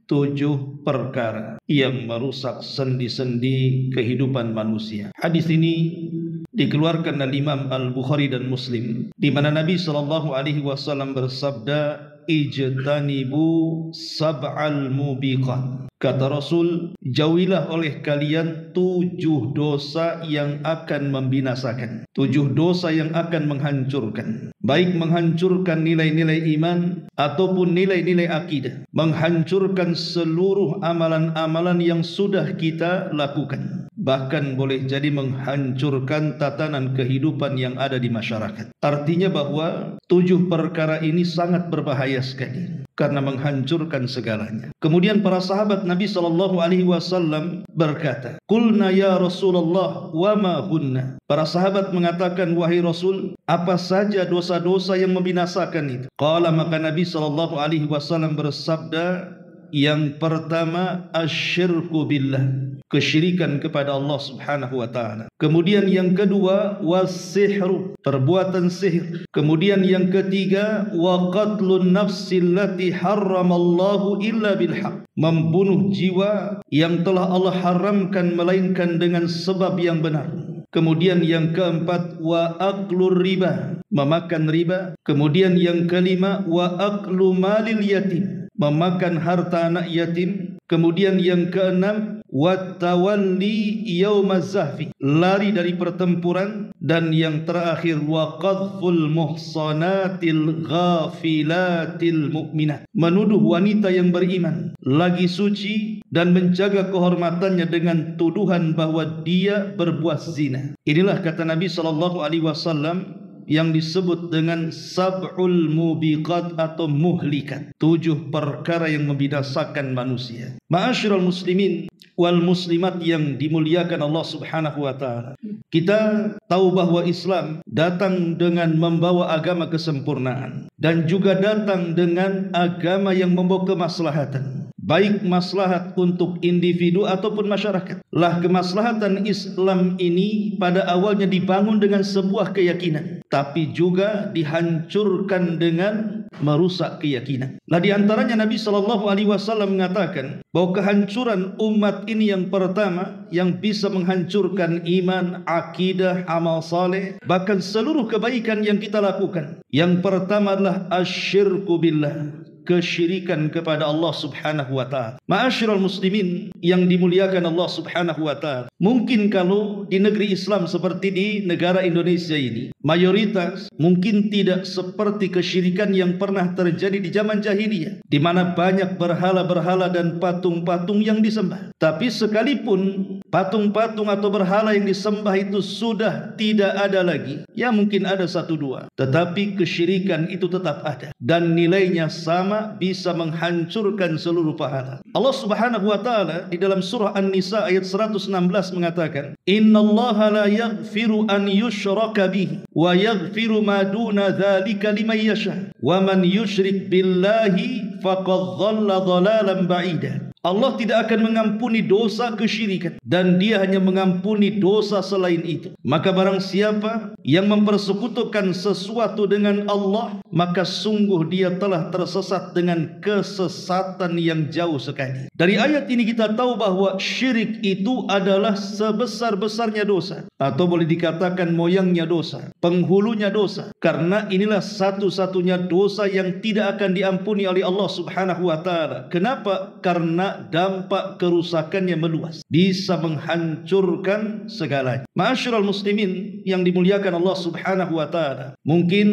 7 perkara yang merusak sendi-sendi kehidupan manusia. Hadis ini dikeluarkan oleh Imam Al-Bukhari dan Muslim, di mana Nabi SAW bersabda, ijtanibu sab'al mubiqat. Kata Rasul, jauhilah oleh kalian 7 dosa yang akan membinasakan, 7 dosa yang akan menghancurkan, baik menghancurkan nilai-nilai iman ataupun nilai-nilai akidah, menghancurkan seluruh amalan-amalan yang sudah kita lakukan, bahkan boleh jadi menghancurkan tatanan kehidupan yang ada di masyarakat. Artinya bahwa 7 perkara ini sangat berbahaya sekali karena menghancurkan segalanya. Kemudian para sahabat Nabi SAW berkata, "Qulna ya Rasulullah wa ma hunna?" Para sahabat mengatakan, "Wahai Rasul, apa saja dosa-dosa yang membinasakan itu?" Qala, maka Nabi SAW bersabda, yang pertama asyirku billah, kesyirikan kepada Allah Subhanahu wa taala. Kemudian yang kedua wasihru, perbuatan sihir. Kemudian yang ketiga wa qatlun nafsil lati harramallahu illa bilhaq, membunuh jiwa yang telah Allah haramkan melainkan dengan sebab yang benar. Kemudian yang keempat wa aklur riba, memakan riba. Kemudian yang kelima wa aklu malil yatim, memakan harta anak yatim. Kemudian yang keenam wattawalli yaumaz zahfi, lari dari pertempuran. Dan yang terakhir wa qadhful muhsanatil ghafilatil mu'minat, menuduh wanita yang beriman lagi suci dan menjaga kehormatannya dengan tuduhan bahwa dia berbuat zina. Inilah kata Nabi SAW yang disebut dengan sab'ul mubiqat atau muhlikat, 7 perkara yang membinasakan manusia. Ma'asyiral muslimin wal muslimat yang dimuliakan Allah Subhanahu wa taala, kita tahu bahwa Islam datang dengan membawa agama kesempurnaan dan juga datang dengan agama yang membawa kemaslahatan, baik maslahat untuk individu ataupun masyarakat. Lah kemaslahatan Islam ini pada awalnya dibangun dengan sebuah keyakinan, tapi juga dihancurkan dengan merusak keyakinan. Lah di antaranya Nabi SAW mengatakan bahwa kehancuran umat ini yang pertama yang bisa menghancurkan iman, akidah, amal saleh, bahkan seluruh kebaikan yang kita lakukan. Yang pertama adalah asyirku billah, kesyirikan kepada Allah Subhanahu wa taala. Ma'asyiral muslimin yang dimuliakan Allah Subhanahu wa taala, mungkin kalau di negeri Islam seperti di negara Indonesia ini, mayoritas mungkin tidak seperti kesyirikan yang pernah terjadi di zaman jahiliyah, di mana banyak berhala-berhala dan patung-patung yang disembah. Tapi sekalipun patung-patung atau berhala yang disembah itu sudah tidak ada lagi, ya mungkin ada 1-2, tetapi kesyirikan itu tetap ada dan nilainya sama, bisa menghancurkan seluruh pahala. Allah Subhanahu wa taala di dalam surah An-Nisa ayat 116 mengatakan, "Innallaha la yaghfiru an yushraka bihi wa yaghfiru ma duna dzalika liman yasha wa man yusyrik billahi faqad dhalla dhalalan ba'ida." Allah tidak akan mengampuni dosa kesyirikan dan dia hanya mengampuni dosa selain itu. Maka barang siapa yang mempersekutukan sesuatu dengan Allah, maka sungguh dia telah tersesat dengan kesesatan yang jauh sekali. Dari ayat ini kita tahu bahwa syirik itu adalah sebesar-besarnya dosa, atau boleh dikatakan moyangnya dosa, penghulunya dosa. Karena inilah satu-satunya dosa yang tidak akan diampuni oleh Allah Subhanahu wa taala. Kenapa? Karena dampak kerusakannya meluas, bisa menghancurkan segalanya. Ma'asyiral muslimin yang dimuliakan Allah Subhanahu wa taala, mungkin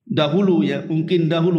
dahulu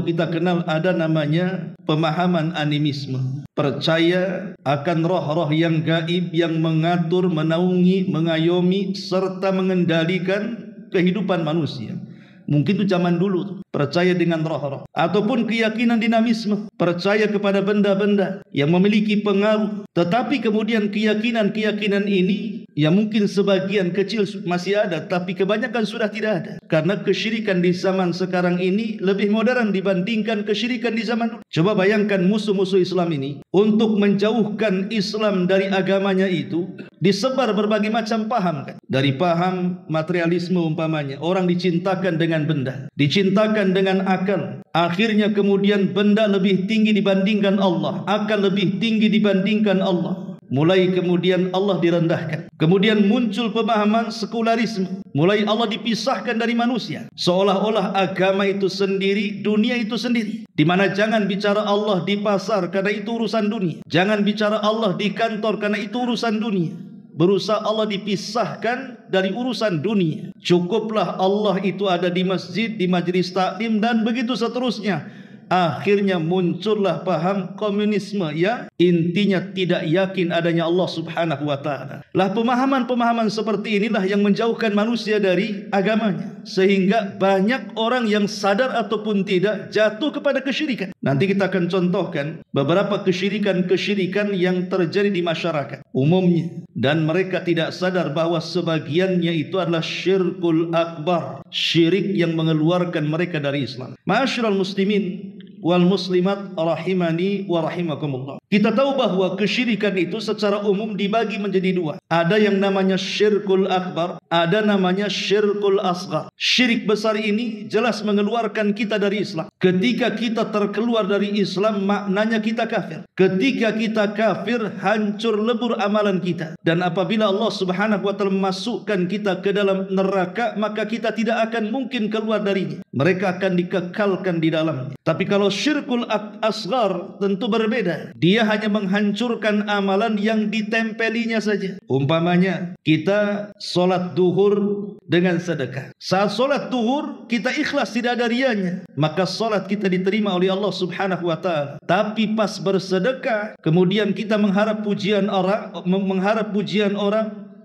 kita kenal ada namanya pemahaman animisme, percaya akan roh-roh yang gaib yang mengatur, menaungi, mengayomi serta mengendalikan kehidupan manusia. Mungkin itu zaman dulu, percaya dengan roh-roh. Ataupun keyakinan dinamisme, percaya kepada benda-benda yang memiliki pengaruh. Tetapi kemudian keyakinan-keyakinan ini Ya mungkin sebagian kecil masih ada, tapi kebanyakan sudah tidak ada. Karena kesyirikan di zaman sekarang ini lebih modern dibandingkan kesyirikan di zaman dulu. Coba bayangkan musuh-musuh Islam ini untuk menjauhkan Islam dari agamanya itu disebar berbagai macam paham kan. Dari paham materialisme umpamanya, orang dicintakan dengan benda, dicintakan dengan akal. Akhirnya kemudian benda lebih tinggi dibandingkan Allah, akal lebih tinggi dibandingkan Allah. Mulai kemudian Allah direndahkan. Kemudian muncul pemahaman sekularisme. Mulai Allah dipisahkan dari manusia. Seolah-olah agama itu sendiri, dunia itu sendiri. Di mana jangan bicara Allah di pasar karena itu urusan dunia. Jangan bicara Allah di kantor karena itu urusan dunia. Berusaha Allah dipisahkan dari urusan dunia. Cukuplah Allah itu ada di masjid, di majelis taklim dan begitu seterusnya. Akhirnya muncullah paham komunisme yang intinya tidak yakin adanya Allah subhanahu wa ta'ala. Lah pemahaman-pemahaman seperti inilah yang menjauhkan manusia dari agamanya. Sehingga banyak orang yang sadar ataupun tidak jatuh kepada kesyirikan. Nanti kita akan contohkan beberapa kesyirikan-kesyirikan yang terjadi di masyarakat umumnya. Dan mereka tidak sadar bahwa sebagiannya itu adalah syirkul akbar. Syirik yang mengeluarkan mereka dari Islam. Ma'asyiral muslimin wal muslimat rahimani wa rahimakumullah. Kita tahu bahwa kesyirikan itu secara umum dibagi menjadi dua. Ada yang namanya syirkul akbar, ada namanya syirkul asghar. Syirik besar ini jelas mengeluarkan kita dari Islam. Ketika kita terkeluar dari Islam, maknanya kita kafir. Ketika kita kafir, hancur lebur amalan kita. Dan apabila Allah subhanahu wa ta'ala memasukkan kita ke dalam neraka, maka kita tidak akan mungkin keluar darinya. Mereka akan dikekalkan di dalamnya. Tapi kalau syirkul asghar tentu berbeda. Dia hanya menghancurkan amalan yang ditempelinya saja. Umpamanya kita solat duhur dengan sedekah. Saat solat duhur kita ikhlas, tidak ada rianya, maka solat kita diterima oleh Allah subhanahu wa ta'ala. Tapi pas bersedekah kemudian kita mengharap pujian orang,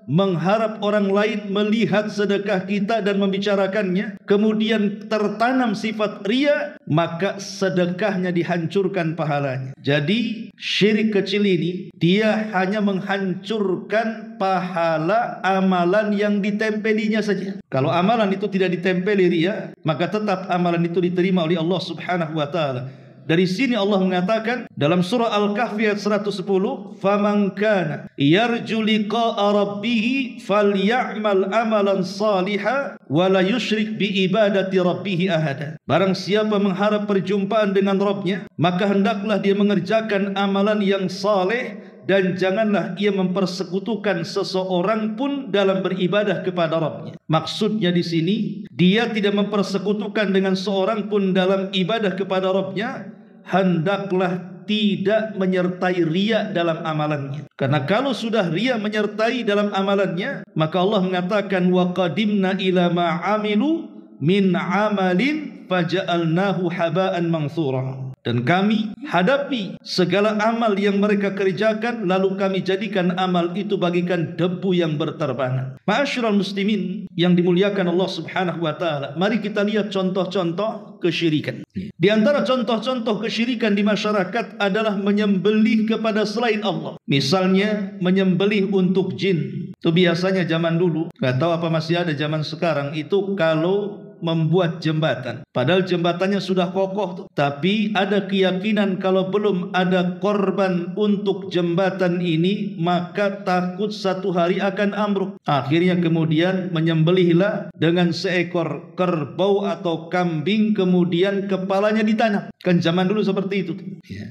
mengharap orang lain melihat sedekah kita dan membicarakannya, kemudian tertanam sifat riya, maka sedekahnya dihancurkan pahalanya. Jadi syirik kecil ini dia hanya menghancurkan pahala amalan yang ditempelinya saja. Kalau amalan itu tidak ditempeli riya, maka tetap amalan itu diterima oleh Allah subhanahu wa ta'ala. Dari sini Allah mengatakan dalam surah Al-Kahfi ayat 110, "Faman kana yarju liqa'a rabbih falyamal amalan salihan wa la yusyrik bi ibadati rabbih ahada." Barang siapa mengharap perjumpaan dengan Rabbnya, maka hendaklah dia mengerjakan amalan yang saleh dan janganlah ia mempersekutukan seseorang pun dalam beribadah kepada Rabbnya. Maksudnya di sini dia tidak mempersekutukan dengan seorang pun dalam ibadah kepada Rabbnya. Hendaklah tidak menyertai riya dalam amalannya. Karena kalau sudah riya menyertai dalam amalannya, maka Allah mengatakan wa qadimna ila ma amilu min amalin faja'alnahu haba'an manthura. Dan kami hadapi segala amal yang mereka kerjakan, lalu kami jadikan amal itu bagikan debu yang berterbangan. Ma'asyiral muslimin yang dimuliakan Allah subhanahu wa ta'ala, mari kita lihat contoh-contoh kesyirikan. Di antara contoh-contoh kesyirikan di masyarakat adalah menyembelih kepada selain Allah. Misalnya menyembelih untuk jin. Itu biasanya zaman dulu, gak tahu apa masih ada zaman sekarang, itu kalau membuat jembatan, padahal jembatannya sudah kokoh, tapi ada keyakinan kalau belum ada korban untuk jembatan ini, maka takut satu hari akan ambruk. Akhirnya kemudian menyembelihlah dengan seekor kerbau atau kambing, kemudian kepalanya ditanam. Kan zaman dulu seperti itu.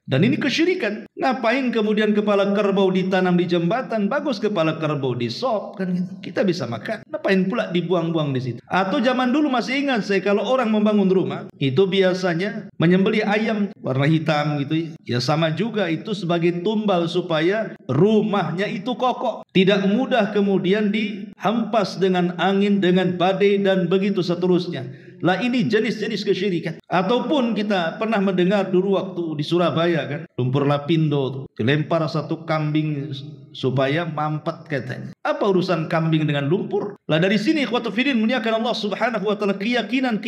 Dan ini kesyirikan. Ngapain kemudian kepala kerbau ditanam di jembatan? Bagus kepala kerbau di sop, kan kita bisa makan. Ngapain pula dibuang-buang di situ? Atau zaman dulu masih ingat saya, kalau orang membangun rumah itu biasanya menyembelih ayam warna hitam gitu ya, sama juga itu sebagai tumbal supaya rumahnya itu kokoh, tidak mudah kemudian dihempas dengan angin, dengan badai dan begitu seterusnya. Lah ini jenis-jenis kesyirikan. Ataupun kita pernah mendengar dulu waktu di Surabaya kan, lumpur lapindo tuh dilempar satu kambing supaya mampet katanya. Apa urusan kambing dengan lumpur? Lah dari sini ikhwatu fillah muliakan Allah subhanahu wa ta'ala, keyakinan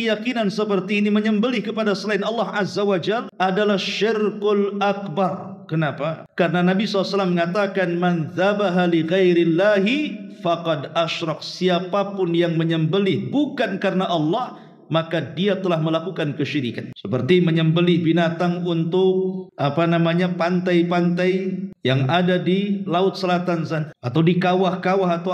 seperti ini menyembelih kepada selain Allah azza wa jalla adalah syirkul akbar. Kenapa? Karena Nabi SAW mengatakan man dzabaha li ghairillahi faqad asyrak. Siapapun yang menyembelih bukan karena Allah, maka dia telah melakukan kesyirikan. Seperti menyembelih binatang untuk pantai-pantai yang ada di laut selatan sana, atau di kawah-kawah atau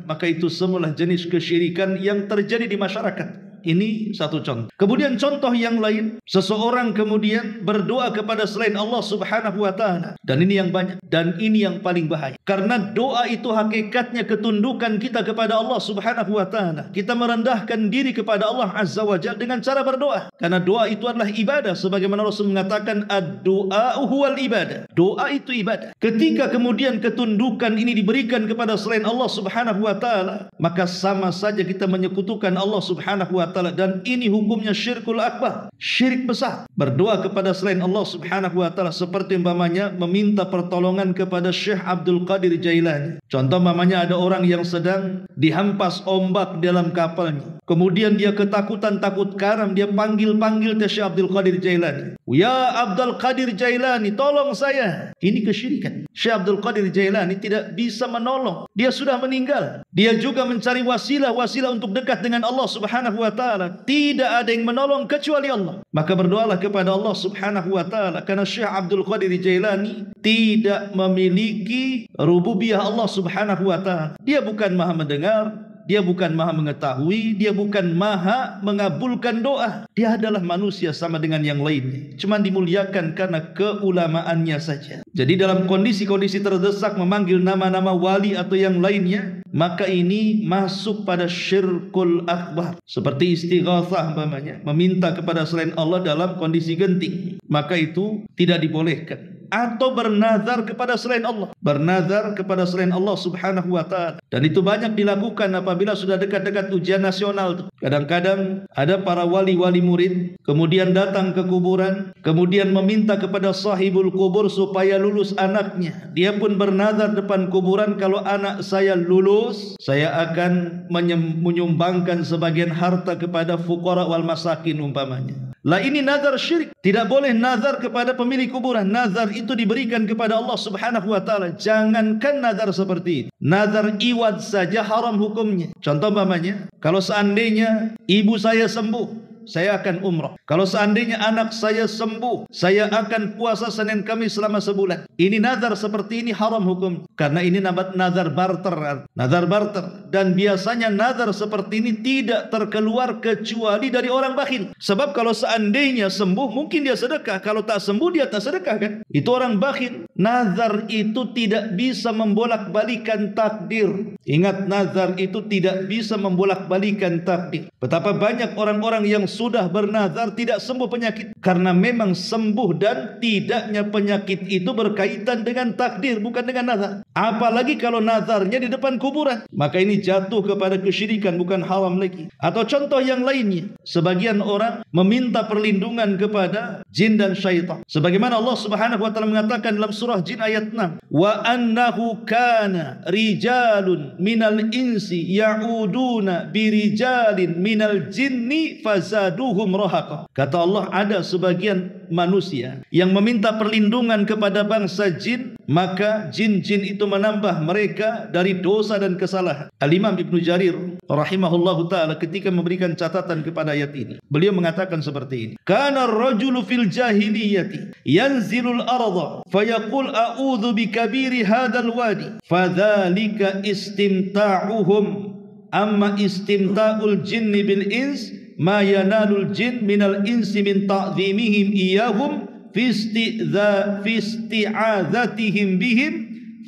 maka itu semualah jenis kesyirikan yang terjadi di masyarakat. Ini satu contoh. Kemudian contoh yang lain, seseorang kemudian berdoa kepada selain Allah Subhanahu wa taala. Dan ini yang banyak, dan ini yang paling bahaya. Karena doa itu hakikatnya ketundukan kita kepada Allah Subhanahu wa taala. Kita merendahkan diri kepada Allah Azza wa Jalla dengan cara berdoa. Karena doa itu adalah ibadah, sebagaimana Rasul mengatakan ad-du'a huwal ibadah. Doa itu ibadah. Ketika kemudian ketundukan ini diberikan kepada selain Allah Subhanahu wa taala, maka sama saja kita menyekutukan Allah Subhanahu wa taala, dan ini hukumnya syirkul akbar, syirik besar. Berdoa kepada selain Allah Subhanahu wa taala seperti umpamanya meminta pertolongan kepada Syekh Abdul Qadir Jailani. Contoh umpamanya ada orang yang sedang dihampas ombak dalam kapalnya, kemudian dia ketakutan, takut karam, dia panggil Syekh Abdul Qadir Jailani, "Ya Abdul Qadir Jailani, tolong saya." Ini kesyirikan. Syekh Abdul Qadir Jailani tidak bisa menolong, dia sudah meninggal. Dia juga mencari wasilah untuk dekat dengan Allah Subhanahu wa taala. Tidak ada yang menolong kecuali Allah. Maka berdoalah kepada Allah Subhanahu wa taala, karena Syekh Abdul Qadir Jailani tidak memiliki rububiyah Allah Subhanahu wa taala. Dia bukan maha mendengar, dia bukan maha mengetahui, dia bukan maha mengabulkan doa. Dia adalah manusia sama dengan yang lainnya, cuma dimuliakan karena keulamaannya saja. Jadi dalam kondisi-kondisi terdesak memanggil nama-nama wali atau yang lainnya, maka ini masuk pada syirkul akbar. Seperti istighatsah umpamanya, meminta kepada selain Allah dalam kondisi genting, maka itu tidak dibolehkan. Atau bernazar kepada selain Allah, bernazar kepada selain Allah Subhanahu wa taala. Dan itu banyak dilakukan apabila sudah dekat-dekat ujian nasional. Kadang-kadang ada para wali-wali murid kemudian datang ke kuburan, kemudian meminta kepada sahibul kubur supaya lulus anaknya. Dia pun bernazar depan kuburan, kalau anak saya lulus, saya akan menyumbangkan sebagian harta kepada fuqara wal masakin umpamanya. Lah ini nazar syirik. Tidak boleh nazar kepada pemilik kuburan. Nazar itu diberikan kepada Allah Subhanahu wa taala. Jangankan nazar seperti ini, nazar iwad saja haram hukumnya. Contoh umpamanya, kalau seandainya ibu saya sembuh, saya akan umrah. Kalau seandainya anak saya sembuh, saya akan puasa Senin Kamis selama sebulan. Ini nazar seperti ini haram hukum, karena ini nazar barter. Nazar barter. Dan biasanya nazar seperti ini tidak terkeluar kecuali dari orang bakhil. Sebab kalau seandainya sembuh, mungkin dia sedekah. Kalau tak sembuh, dia tak sedekah kan? Itu orang bakhil. Nazar itu tidak bisa membolak-balikan takdir. Ingat, nazar itu tidak bisa membolak-balikan takdir. Betapa banyak orang-orang yang sudah bernazar tidak sembuh penyakit, karena memang sembuh dan tidaknya penyakit itu berkaitan dengan takdir, bukan dengan nazar. Apalagi kalau nazarnya di depan kuburan, maka ini jatuh kepada kesyirikan, bukan haram lagi. Atau contoh yang lainnya, sebagian orang meminta perlindungan kepada jin dan syaitan, sebagaimana Allah Subhanahu wa taala mengatakan dalam surah Jin ayat 6, wa annahu kana rijalun minal insi ya'uduna birijalin minal jinni fazaduhum rahaqa. Kata Allah, ada sebagian manusia yang meminta perlindungan kepada bangsa jin, maka jin-jin itu menambah mereka dari dosa dan kesalahan. Al-Imam Ibnu Jarir rahimahullahu ta'ala ketika memberikan catatan kepada ayat ini, beliau mengatakan seperti ini, kana ar-rajulu fil jahiliyati yanzilul arda fayaqul a'udzu bikabiri hadzal wadi fadzalika istimta'uhum amma istimta'ul jinni bil ins ma yanalul jin minal insi min ta'zimihim iyahum fi isti'adzatihim bihim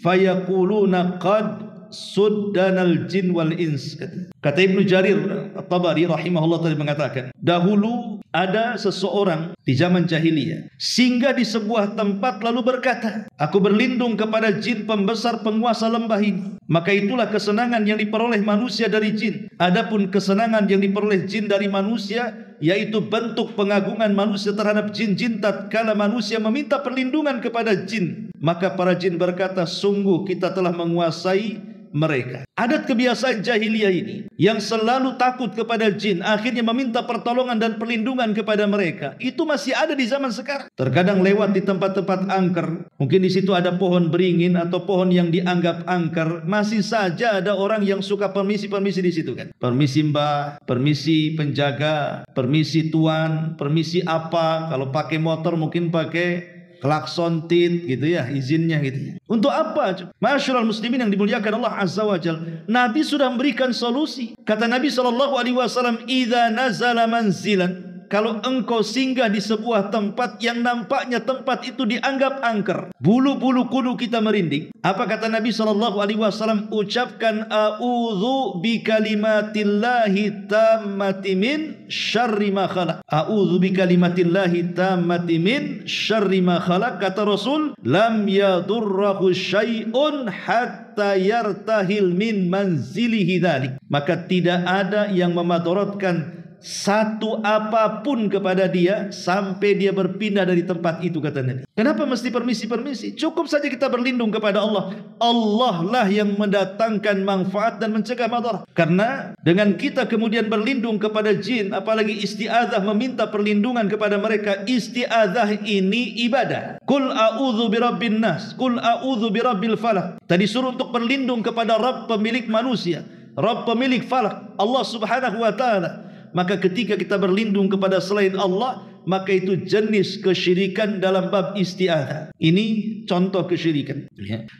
fayaquluna qad suddanal jin wal ins. Kata Ibnu Jarir At-Tabari rahimahullah tadi mengatakan, dahulu ada seseorang di zaman jahiliyah singgah di sebuah tempat lalu berkata, aku berlindung kepada jin pembesar penguasa lembah ini. Maka itulah kesenangan yang diperoleh manusia dari jin. Adapun kesenangan yang diperoleh jin dari manusia, yaitu bentuk pengagungan manusia terhadap jin-jin tatkala manusia meminta perlindungan kepada jin. Maka para jin berkata, sungguh kita telah menguasai mereka. Adat kebiasaan jahiliyah ini yang selalu takut kepada jin, akhirnya meminta pertolongan dan perlindungan kepada mereka, itu masih ada di zaman sekarang. Terkadang lewat di tempat-tempat angker, mungkin di situ ada pohon beringin atau pohon yang dianggap angker, masih saja ada orang yang suka permisi-permisi di situ kan. Permisi mbah, permisi penjaga, permisi tuan, permisi apa, kalau pakai motor mungkin pakai klakson tit gitu ya, izinnya gitu. Untuk apa? Ma'asyiral muslimin yang dimuliakan Allah Azza wa Jalla, Nabi sudah memberikan solusi. Kata Nabi SAW, "Idza nazala manzilan", kalau engkau singgah di sebuah tempat yang nampaknya tempat itu dianggap angker, bulu-bulu kudu kita merinding. Apa kata Nabi SAW? Ucapkan a'udzu bikalimatillahi tammati min syarri ma khalaq. A'udzu bikalimatillahi tammati min syarri ma khalaq. Kata Rasul, lam yadurrahu syai'un hatta yartahil min manzilihi dzalik. Maka tidak ada yang memadaratkan satu apapun kepada dia sampai dia berpindah dari tempat itu, kata Nabi. Kenapa mesti permisi-permisi? Cukup saja kita berlindung kepada Allah. Allah lah yang mendatangkan manfaat dan mencegah madarat. Karena dengan kita kemudian berlindung kepada jin, apalagi isti'adzah, meminta perlindungan kepada mereka, isti'adzah ini ibadah. Qul a'udzu birabbin nas, qul a'udzu birabbil falaq. Tadi suruh untuk berlindung kepada Rabb pemilik manusia, Rabb pemilik falak, Allah Subhanahu wa taala. Maka ketika kita berlindung kepada selain Allah, maka itu jenis kesyirikan dalam bab isti'adzah. Ini contoh kesyirikan.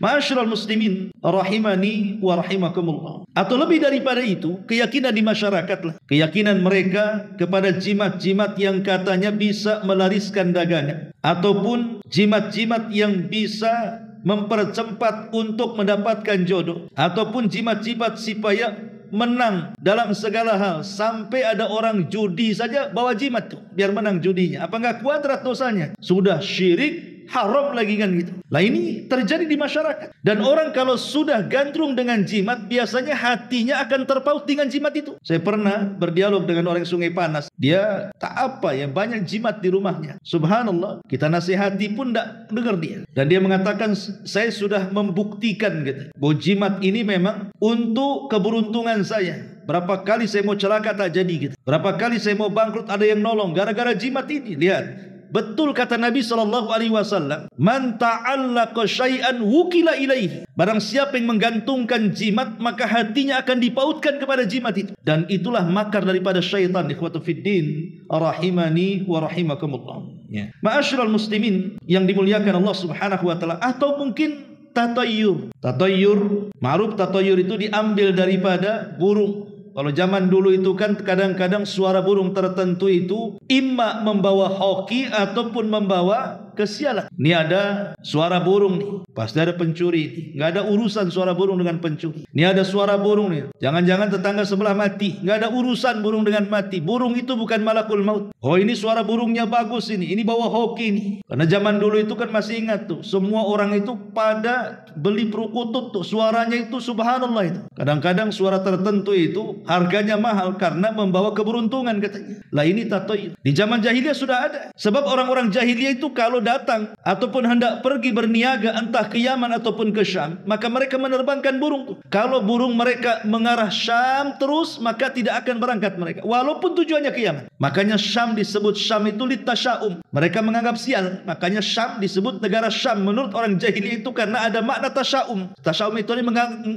Ma'asyiral muslimin rahimani wa rahimakumullah. Atau lebih daripada itu, keyakinan di masyarakat lah. Keyakinan mereka kepada jimat-jimat yang katanya bisa melariskan dagangan, ataupun jimat-jimat yang bisa mempercepat untuk mendapatkan jodoh, ataupun jimat-jimat supaya menang dalam segala hal. Sampai ada orang judi saja bawa jimat tuh biar menang judinya. Apa enggak kuadrat dosanya? Sudah syirik, haram lagi kan gitu. Lah ini terjadi di masyarakat. Dan orang kalau sudah gandrung dengan jimat, biasanya hatinya akan terpaut dengan jimat itu. Saya pernah berdialog dengan orang Sungai Panas. Dia tak apa ya, banyak jimat di rumahnya. Subhanallah, kita nasihati pun tak dengar dia. Dan dia mengatakan, saya sudah membuktikan gitu, bahwa jimat ini memang untuk keberuntungan saya. Berapa kali saya mau celaka tak jadi gitu. Berapa kali saya mau bangkrut ada yang nolong gara-gara jimat ini. Lihat, betul kata Nabi SAW, man ta'allaqa syai'an wukila ilaihi. Barang siapa yang menggantungkan jimat, maka hatinya akan dipautkan kepada jimat itu. Dan itulah makar daripada syaitan. Ikhwatu fiddin rahimani wa rahimakumullah. Ma'asyiral muslimin yang dimuliakan Allah Subhanahu wa taala. Atau mungkin tatayyur. Tatayyur, ma'ruf tatayyur itu diambil daripada burung. Kalau zaman dulu itu kan kadang-kadang suara burung tertentu itu imma membawa hoki ataupun membawa kesialan. Ini ada suara burung nih, pasti ada pencuri nih. Nggak ada urusan suara burung dengan pencuri. Ini ada suara burung nih, jangan-jangan tetangga sebelah mati. Nggak ada urusan burung dengan mati. Burung itu bukan malakul maut. Oh, ini suara burungnya bagus ini bawa hoki nih. Karena zaman dulu itu kan masih ingat tuh, semua orang itu pada beli perukutut tuh, suaranya itu subhanallah itu. Kadang-kadang suara tertentu itu harganya mahal karena membawa keberuntungan katanya. Lah ini tatoy. Di zaman jahiliyah sudah ada. Sebab orang-orang jahiliyah itu kalau datang ataupun hendak pergi berniaga entah ke Yaman ataupun ke Syam, maka mereka menerbangkan burung tuh. Kalau burung mereka mengarah Syam terus, maka tidak akan berangkat mereka walaupun tujuannya ke Yaman. Makanya Syam disebut Syam itu litasyaum. Mereka menganggap sial. Makanya Syam disebut negara Syam menurut orang jahiliyah itu karena ada makna tasyaum. Tasyaum itu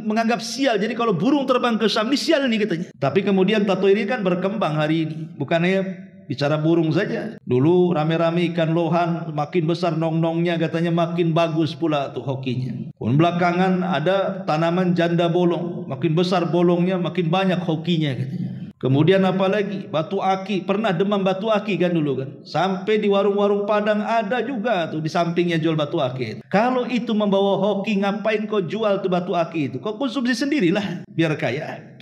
menganggap sial. Jadi kalau burung terbang ke Syam, ini sial nih katanya. Tapi kemudian tato ini kan berkembang hari ini. Bukannya bicara burung saja. Dulu rame-rame ikan lohan, makin besar nong-nongnya katanya makin bagus pula tuh hokinya. Pun belakangan ada tanaman janda bolong, makin besar bolongnya makin banyak hokinya katanya. Kemudian apa lagi? Batu aki. Pernah demam batu aki kan dulu kan. Sampai di warung-warung Padang ada juga tuh di sampingnya jual batu aki. Kalau itu membawa hoki, ngapain kau jual tuh batu aki itu? Kau konsumsi sendirilah biar kaya.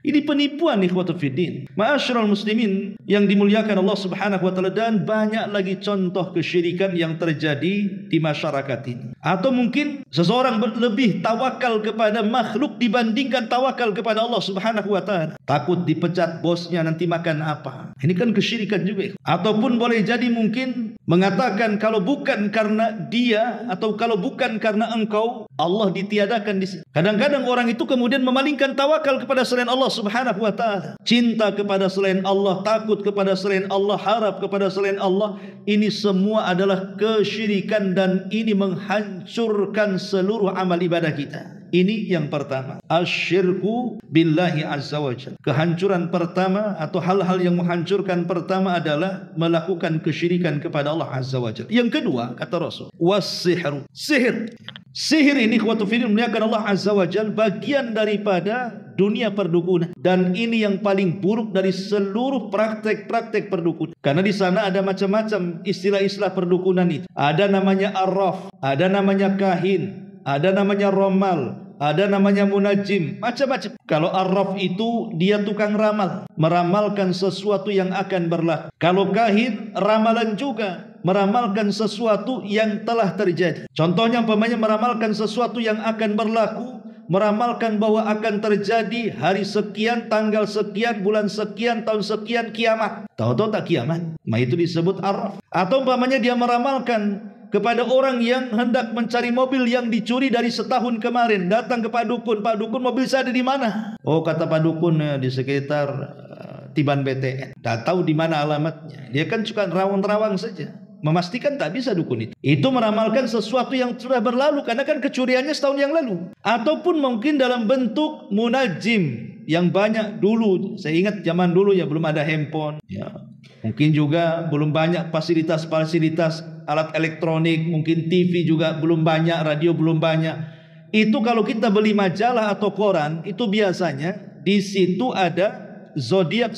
Ini penipuan ikhwatu fiddin. Ma'asyiral muslimin yang dimuliakan Allah Subhanahu wa taala, dan banyak lagi contoh kesyirikan yang terjadi di masyarakat ini. Atau mungkin seseorang lebih tawakal kepada makhluk dibandingkan tawakal kepada Allah Subhanahu wa taala. Takut dipecat bosnya nanti makan apa. Ini kan kesyirikan juga. Ataupun boleh jadi mungkin mengatakan kalau bukan karena dia atau kalau bukan karena engkau, Allah ditiadakan di sini. Kadang-kadang orang itu kemudian memalingkan tawakal kepada selain Allah Subhanahu wa taala. Cinta kepada selain Allah, takut kepada selain Allah, harap kepada selain Allah. Ini semua adalah kesyirikan dan ini menghancurkan seluruh amal ibadah kita. Ini yang pertama, asyirku billahi azza wa jalla. Kehancuran pertama atau hal-hal yang menghancurkan pertama adalah melakukan kesyirikan kepada Allah azza wa jalla. Yang kedua, kata Rasul, was-sihru. Sihir. Sihir ini kuwatu fiddin muliakan Allah azza wa jalla, bagian daripada dunia perdukunan, dan ini yang paling buruk dari seluruh praktek-praktek perdukunan. Karena di sana ada macam-macam istilah-istilah perdukunan itu. Ada namanya arraf, ada namanya kahin, ada namanya romal, ada namanya munajim, macam-macam. Kalau arraf itu dia tukang ramal, meramalkan sesuatu yang akan berlaku. Kalau kahin, ramalan juga, meramalkan sesuatu yang telah terjadi. Contohnya umpamanya meramalkan sesuatu yang akan berlaku, meramalkan bahwa akan terjadi hari sekian, tanggal sekian, bulan sekian, tahun sekian, kiamat. Tahu-tahu tak kiamat. Nah, itu disebut arraf. Atau umpamanya dia meramalkan kepada orang yang hendak mencari mobil yang dicuri dari setahun kemarin, datang ke Pak Dukun, Pak Dukun, mobil saya ada di mana? Oh, kata Pak Dukun, di sekitar Tiban BTN. Tak tahu di mana alamatnya. Dia kan suka rawang-rawang saja. Memastikan tak bisa dukun itu. Itu meramalkan sesuatu yang sudah berlalu, karena kan kecuriannya setahun yang lalu. Ataupun mungkin dalam bentuk munajim yang banyak dulu. Saya ingat zaman dulu ya belum ada handphone. Ya. Mungkin juga belum banyak fasilitas-fasilitas alat elektronik, mungkin TV juga belum banyak, radio belum banyak. Itu kalau kita beli majalah atau koran, itu biasanya di situ ada zodiak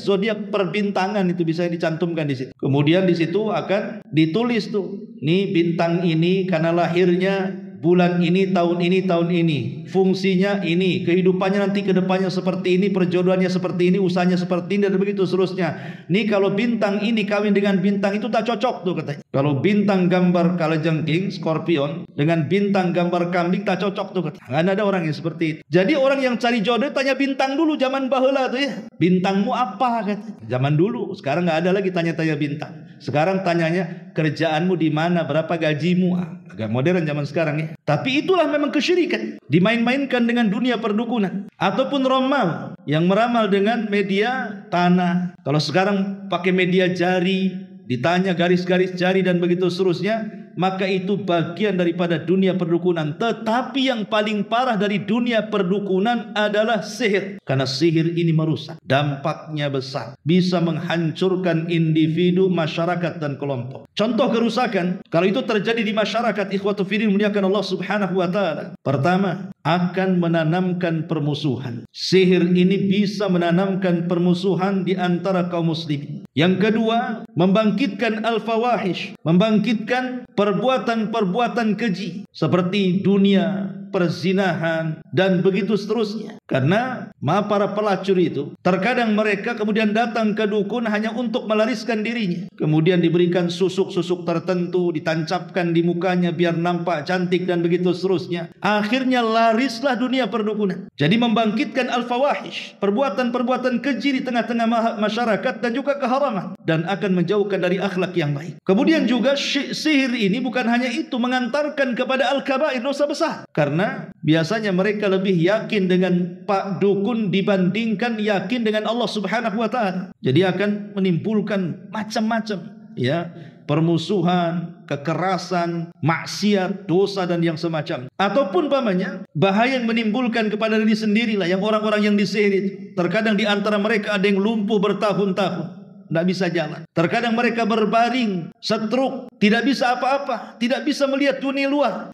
perbintangan, itu bisa dicantumkan di situ. Kemudian di situ akan ditulis tuh, nih bintang ini karena lahirnya bulan ini, tahun ini, fungsinya ini, kehidupannya nanti ke depannya seperti ini, perjodohannya seperti ini, usahanya seperti ini, dan begitu seterusnya. Nih kalau bintang ini kawin dengan bintang itu tak cocok tuh katanya. Kalau bintang gambar kalajengking, Scorpion, dengan bintang gambar kambing tak cocok tuh katanya. Kan ada orang yang seperti itu. Jadi orang yang cari jodoh tanya bintang dulu, zaman baheula tuh ya. Bintangmu apa katanya. Zaman dulu, sekarang nggak ada lagi tanya-tanya bintang. Sekarang tanyanya kerjaanmu di mana, berapa gajimu. Agak modern zaman sekarang ya. Tapi itulah memang kesyirikan, dimain-mainkan dengan dunia perdukunan. Ataupun romal, yang meramal dengan media tanah. Kalau sekarang pakai media jari, ditanya garis-garis jari dan begitu seterusnya, maka itu bagian daripada dunia perdukunan. Tetapi yang paling parah dari dunia perdukunan adalah sihir. Karena sihir ini merusak, dampaknya besar, bisa menghancurkan individu, masyarakat dan kelompok. Contoh kerusakan kalau itu terjadi di masyarakat, ikhwatu fiddin muliakan Allah Subhanahu wa taala. Pertama, akan menanamkan permusuhan. Sihir ini bisa menanamkan permusuhan di antara kaum muslimin. Yang kedua, membangkitkan al-fawahish, membangkitkan perbuatan-perbuatan keji seperti dunia, perzinahan dan begitu seterusnya. Karena para pelacur itu terkadang mereka kemudian datang ke dukun hanya untuk melariskan dirinya. Kemudian diberikan susuk-susuk tertentu, ditancapkan di mukanya biar nampak cantik dan begitu seterusnya. Akhirnya larislah dunia perdukunan. Jadi membangkitkan al-fawahish, perbuatan-perbuatan keji di tengah-tengah masyarakat dan juga keharaman, dan akan menjauhkan dari akhlak yang baik. Kemudian juga sihir ini bukan hanya itu, mengantarkan kepada al-kabair, dosa besar. Karena biasanya mereka lebih yakin dengan Pak Dukun dibandingkan yakin dengan Allah Subhanahu wa taala. Jadi akan menimbulkan macam-macam ya, permusuhan, kekerasan, maksiat, dosa dan yang semacam. Ataupun pamannya bahaya yang menimbulkan kepada diri sendirilah, yang orang-orang yang disihir itu. Terkadang di antara mereka ada yang lumpuh bertahun-tahun, tidak bisa jalan. Terkadang mereka berbaring, stroke, tidak bisa apa-apa, tidak bisa melihat dunia luar.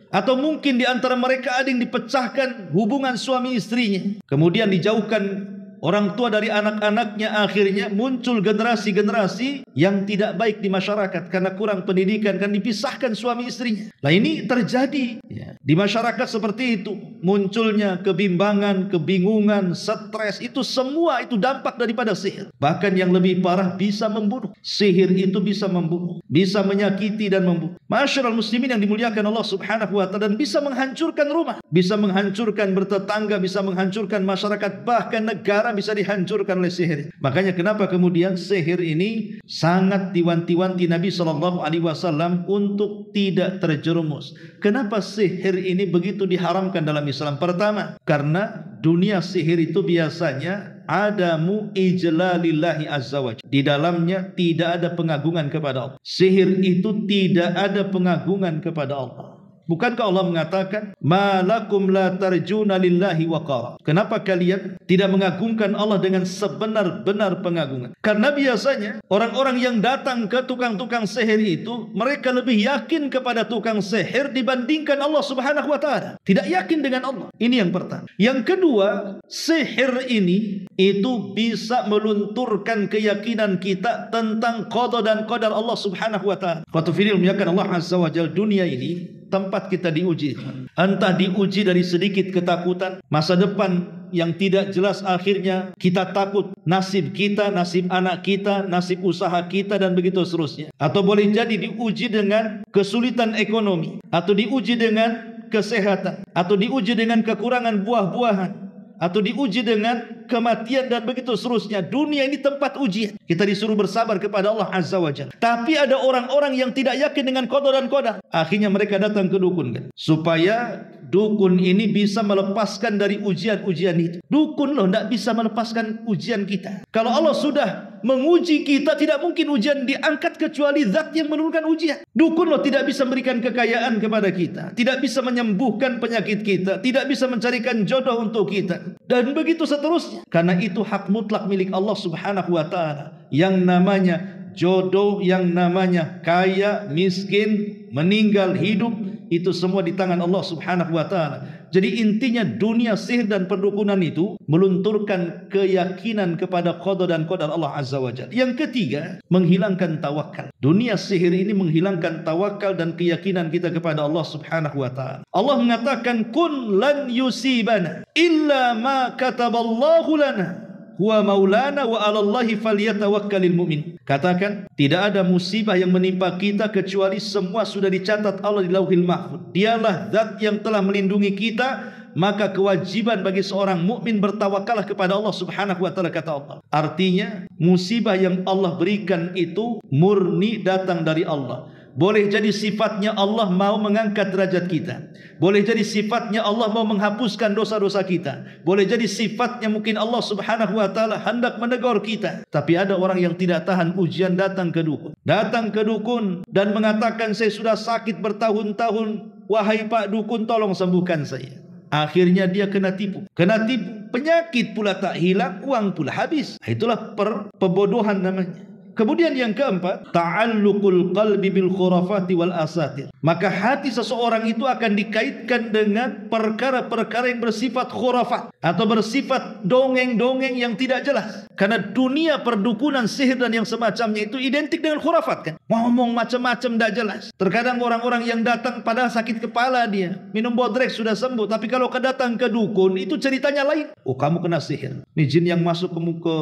Atau mungkin di antara mereka ada yang dipecahkan hubungan suami istrinya, kemudian dijauhkan orang tua dari anak-anaknya. Akhirnya muncul generasi-generasi yang tidak baik di masyarakat karena kurang pendidikan, kan dipisahkan suami istrinya. Nah ini terjadi ya, di masyarakat seperti itu. Munculnya kebimbangan, kebingungan, stres, itu semua itu dampak daripada sihir. Bahkan yang lebih parah, bisa membunuh. Sihir itu bisa membunuh, bisa menyakiti dan membunuh. Masyarul muslimin yang dimuliakan Allah Subhanahu wa taala, dan bisa menghancurkan rumah, bisa menghancurkan bertetangga, bisa menghancurkan masyarakat, bahkan negara sekarang bisa dihancurkan oleh sihir. Makanya kenapa kemudian sihir ini sangat diwanti-wanti Nabi SAW untuk tidak terjerumus. Kenapa sihir ini begitu diharamkan dalam Islam? Pertama, karena dunia sihir itu biasanya adamu ijlalillahi azza wa jalla. Di dalamnya tidak ada pengagungan kepada Allah. Sihir itu tidak ada pengagungan kepada Allah. Bukankah Allah mengatakan, "Malakum la tarjuna lillahi waqara." Kenapa kalian tidak mengagungkan Allah dengan sebenar-benar pengagungan? Karena biasanya orang-orang yang datang ke tukang-tukang sihir itu, mereka lebih yakin kepada tukang sihir dibandingkan Allah Subhanahu wa taala. Tidak yakin dengan Allah. Ini yang pertama. Yang kedua, sihir ini itu bisa melunturkan keyakinan kita tentang qada dan qadar Allah Subhanahu wa taala. Qatu fidil menyatakan Allah Azza wa Jalla, dunia ini tempat kita diuji. Entah diuji dari sedikit ketakutan, masa depan yang tidak jelas, akhirnya kita takut nasib kita, nasib anak kita, nasib usaha kita, dan begitu seterusnya. Atau boleh jadi diuji dengan kesulitan ekonomi, atau diuji dengan kesehatan, atau diuji dengan kekurangan buah-buahan, atau diuji dengan kematian, dan begitu seterusnya. Dunia ini tempat ujian. Kita disuruh bersabar kepada Allah Azza wa Jalla. Tapi ada orang-orang yang tidak yakin dengan qada dan qadar. Akhirnya mereka datang ke dukun kan, supaya dukun ini bisa melepaskan dari ujian-ujian itu. Dukun loh tidak bisa melepaskan ujian kita. Kalau Allah sudah menguji kita, tidak mungkin ujian diangkat kecuali zat yang menurunkan ujian. Dukun loh tidak bisa memberikan kekayaan kepada kita, tidak bisa menyembuhkan penyakit kita, tidak bisa mencarikan jodoh untuk kita, dan begitu seterusnya. Karena itu hak mutlak milik Allah Subhanahu wa taala. Yang namanya jodoh, yang namanya kaya, miskin, meninggal, hidup, itu semua di tangan Allah Subhanahu wa taala. Jadi intinya dunia sihir dan perdukunan itu melunturkan keyakinan kepada qada dan qadar Allah Azza wa Jalla. Yang ketiga, menghilangkan tawakal. Dunia sihir ini menghilangkan tawakal dan keyakinan kita kepada Allah Subhanahu wa taala. Allah mengatakan, "Kun lan yusibana illa ma kataballahu lana huwa maulana wa 'alallahi falyatawakkalul mu'min." Katakan, tidak ada musibah yang menimpa kita kecuali semua sudah dicatat Allah di Lauhil Mahfuz. Dialah zat yang telah melindungi kita, maka kewajiban bagi seorang mukmin bertawakallah kepada Allah Subhanahu wa taala, kata Allah. Artinya, musibah yang Allah berikan itu murni datang dari Allah. Boleh jadi sifatnya Allah mau mengangkat derajat kita. Boleh jadi sifatnya Allah mau menghapuskan dosa-dosa kita. Boleh jadi sifatnya mungkin Allah Subhanahu wa taala hendak menegur kita. Tapi ada orang yang tidak tahan ujian, datang ke dukun. Datang ke dukun dan mengatakan, "Saya sudah sakit bertahun-tahun. Wahai Pak Dukun, tolong sembuhkan saya." Akhirnya dia kena tipu. Kena tipu. Penyakit pula tak hilang, uang pula habis. Itulah pebodohan namanya. Kemudian yang keempat, ta'alluqul qalbi bil khurafati wal asatir. Maka hati seseorang itu akan dikaitkan dengan perkara-perkara yang bersifat khurafat atau bersifat dongeng-dongeng yang tidak jelas. Karena dunia perdukunan, sihir dan yang semacamnya itu identik dengan khurafat kan. Ngomong macam-macam tidak jelas. Terkadang orang-orang yang datang padahal sakit kepala dia, minum bodrek sudah sembuh, tapi kalau datang ke dukun itu ceritanya lain. Oh, kamu kena sihir. Ini jin yang masuk ke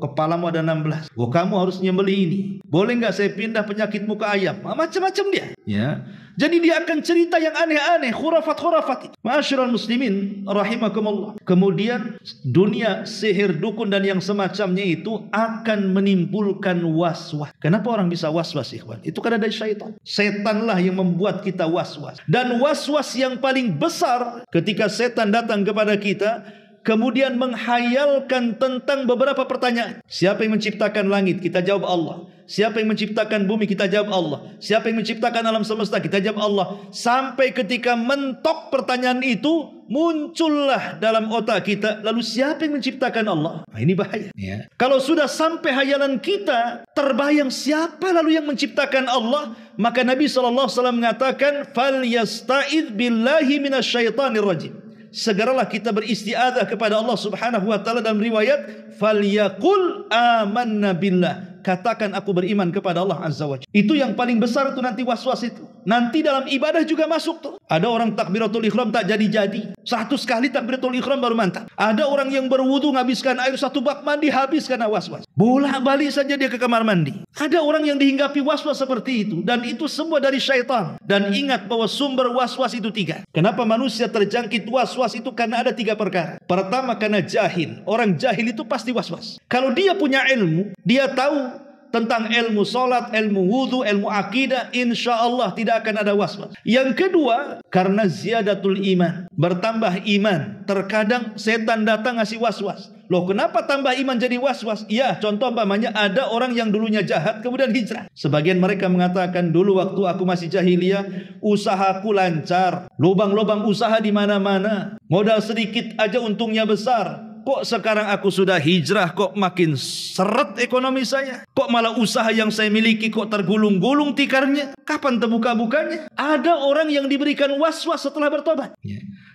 kepalamu ada 16. Oh, kamu harus nyembelih ini. Boleh nggak saya pindah penyakitmu ke ayam? Macam-macam dia. Ya. Jadi dia akan cerita yang aneh-aneh, khurafat-khurafat. Ma'asyiral muslimin rahimakumullah. Kemudian dunia sihir, dukun dan yang semacamnya itu akan menimbulkan was-was. Kenapa orang bisa was-was, ikhwan? Itu karena dari syaitan. Setanlah yang membuat kita was-was. Dan was-was yang paling besar ketika setan datang kepada kita, kemudian menghayalkan tentang beberapa pertanyaan. Siapa yang menciptakan langit? Kita jawab Allah. Siapa yang menciptakan bumi? Kita jawab Allah. Siapa yang menciptakan alam semesta? Kita jawab Allah. Sampai ketika mentok pertanyaan itu, muncullah dalam otak kita, lalu siapa yang menciptakan Allah? Nah, ini bahaya. Ya. Kalau sudah sampai hayalan kita terbayang siapa lalu yang menciptakan Allah, maka Nabi SAW mengatakan, "Falyasta'idz billahi minasyaitonir rajim." Segeralah kita beristiadzah kepada Allah Subhanahu wa taala. Dalam riwayat, "Falyaqul amanna billah." Katakan aku beriman kepada Allah Azza wa Jalla. Itu yang paling besar itu nanti was-was itu. nanti dalam ibadah juga masuk tuh. Ada orang takbiratul ihram tak jadi-jadi, 100 kali takbiratul ihram baru mantap. Ada orang yang berwudu menghabiskan air 1 bak mandi habis karena was-was, bolak-balik saja dia ke kamar mandi. Ada orang yang dihinggapi was-was seperti itu, dan itu semua dari syaitan. Dan ingat bahwa sumber was-was itu 3. Kenapa manusia terjangkit was-was itu? Karena ada 3 perkara. Pertama, karena jahil. Orang jahil itu pasti was-was. Kalau dia punya ilmu, dia tahu tentang ilmu solat, ilmu wudu, ilmu akidah, insya Allah tidak akan ada waswas. Yang kedua, karena ziyadatul iman, bertambah iman. Terkadang setan datang ngasih waswas. Loh, kenapa tambah iman jadi waswas? Ya, contoh umpamanya ada orang yang dulunya jahat kemudian hijrah. Sebagian mereka mengatakan, dulu waktu aku masih jahiliyah, usahaku lancar, lubang-lubang usaha di mana-mana, modal sedikit aja untungnya besar. Kok sekarang aku sudah hijrah kok makin seret ekonomi saya? Kok malah usaha yang saya miliki kok tergulung-gulung tikarnya? Kapan terbuka-bukanya? Ada orang yang diberikan was-was setelah bertobat.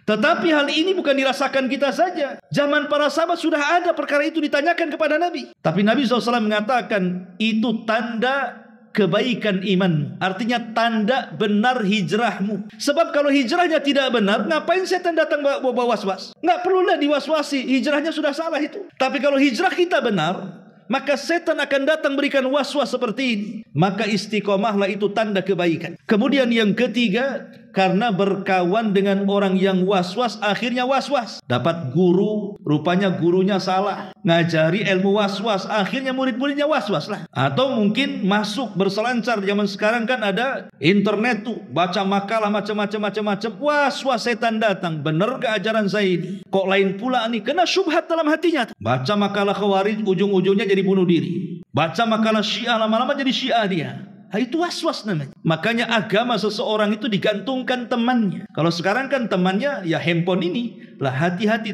Tetapi hal ini bukan dirasakan kita saja. Zaman para sahabat sudah ada perkara itu ditanyakan kepada Nabi. Tapi Nabi SAW mengatakan itu tanda kebaikan imanmu, artinya tanda benar hijrahmu. Sebab kalau hijrahnya tidak benar, ngapain setan datang bawa was-was? Nggak perlulah diwaswasi, hijrahnya sudah salah itu. Tapi kalau hijrah kita benar, maka setan akan datang berikan was-was seperti ini. Maka istiqomahlah, itu tanda kebaikan. Kemudian yang ketiga, karena berkawan dengan orang yang was-was, akhirnya was-was. Dapat guru, rupanya gurunya salah, ngajari ilmu was-was, akhirnya murid-muridnya was-was lah. Atau mungkin masuk berselancar. Zaman sekarang kan ada internet tuh, baca makalah macam-macam, was-was setan datang. Bener ke ajaran saya ini? Kok lain pula nih? Kena syubhat dalam hatinya. Baca makalah Khawarij, ujung-ujungnya jadi bunuh diri. Baca makalah Syiah, lama-lama jadi Syiah dia. Itu was-was namanya. Makanya agama seseorang itu digantungkan temannya. Kalau sekarang kan temannya ya handphone ini. Lah hati-hati,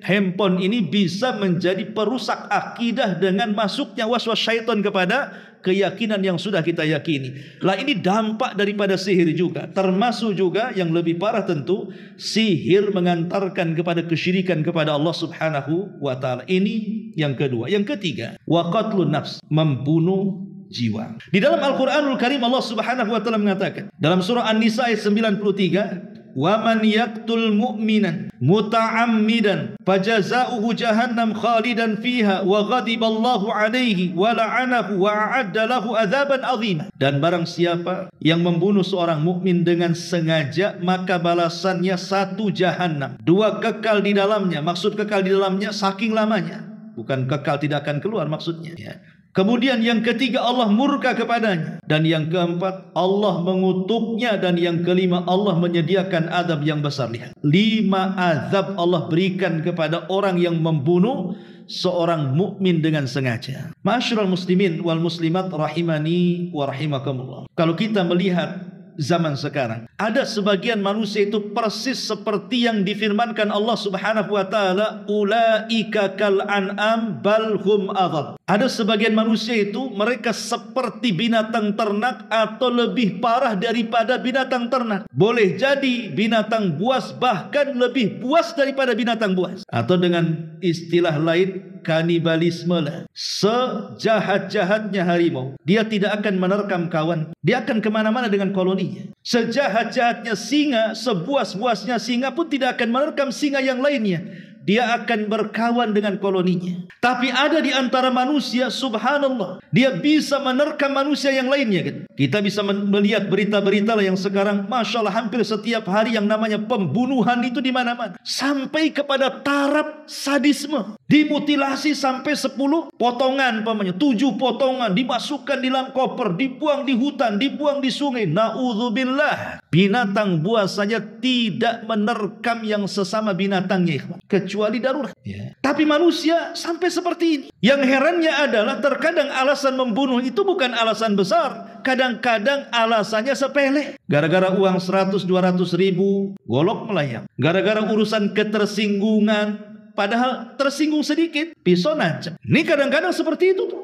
handphone ini bisa menjadi perusak akidah dengan masuknya was-was syaitan kepada keyakinan yang sudah kita yakini. Lah ini dampak daripada sihir juga. Termasuk juga yang lebih parah tentu, sihir mengantarkan kepada kesyirikan kepada Allah Subhanahu wa taala. Ini yang kedua. Yang ketiga, wa qatlun nafs, membunuh jiwa. Di dalam Al-Qur'anul Karim Allah Subhanahu wa taala mengatakan dalam surah An-Nisa ayat 93, "Wa man yaqtul mu'minan muta'ammidan fajaza'uhu jahannam khalidan fiha wa ghadiballahu 'alaihi wa la'anahu wa a'adda lahu 'adzaban 'azima." Dan barang siapa yang membunuh seorang mukmin dengan sengaja, maka balasannya 1 jahannam, 2 kekal di dalamnya. Maksud kekal di dalamnya saking lamanya, bukan kekal tidak akan keluar maksudnya ya. Kemudian yang ketiga, Allah murka kepadanya. Dan yang keempat, Allah mengutuknya. Dan yang kelima, Allah menyediakan azab yang besar. Lihat, 5 azab Allah berikan kepada orang yang membunuh seorang mukmin dengan sengaja. Ma'asyiral muslimin wal muslimat rahimani wa rahimakumullah. Kalau kita melihat zaman sekarang, ada sebagian manusia itu persis seperti yang difirmankan Allah Subhanahu wa taala, ulaika kal an'am bal hum adhal. Ada sebagian manusia itu mereka seperti binatang ternak atau lebih parah daripada binatang ternak. Boleh jadi binatang buas, bahkan lebih buas daripada binatang buas. Atau dengan istilah lain, kanibalisme lah. Sejahat-jahatnya harimau, dia tidak akan menerkam kawan, dia akan kemana-mana dengan koloninya. Sejahat-jahatnya singa, sebuas-buasnya singa pun tidak akan menerkam singa yang lainnya, dia akan berkawan dengan koloninya. Tapi ada di antara manusia, subhanallah, dia bisa menerkam manusia yang lainnya kan? Kita bisa melihat berita-berita lah yang sekarang, masya Allah, hampir setiap hari yang namanya pembunuhan itu di mana-mana. Sampai kepada taraf sadisme. Dimutilasi sampai 10 potongan, 7 potongan, dimasukkan di dalam koper, dibuang di hutan, dibuang di sungai. Na'udzubillah. Binatang buas saja tidak menerkam yang sesama binatangnya, kecuali darurat. Tapi manusia sampai seperti ini. Yang herannya adalah terkadang alasan membunuh itu bukan alasan besar. Kadang-kadang alasannya sepele. Gara-gara uang 100-200 ribu, golok melayang. Gara-gara urusan ketersinggungan, padahal tersinggung sedikit, pisau nancap. Ini kadang-kadang seperti itu tuh.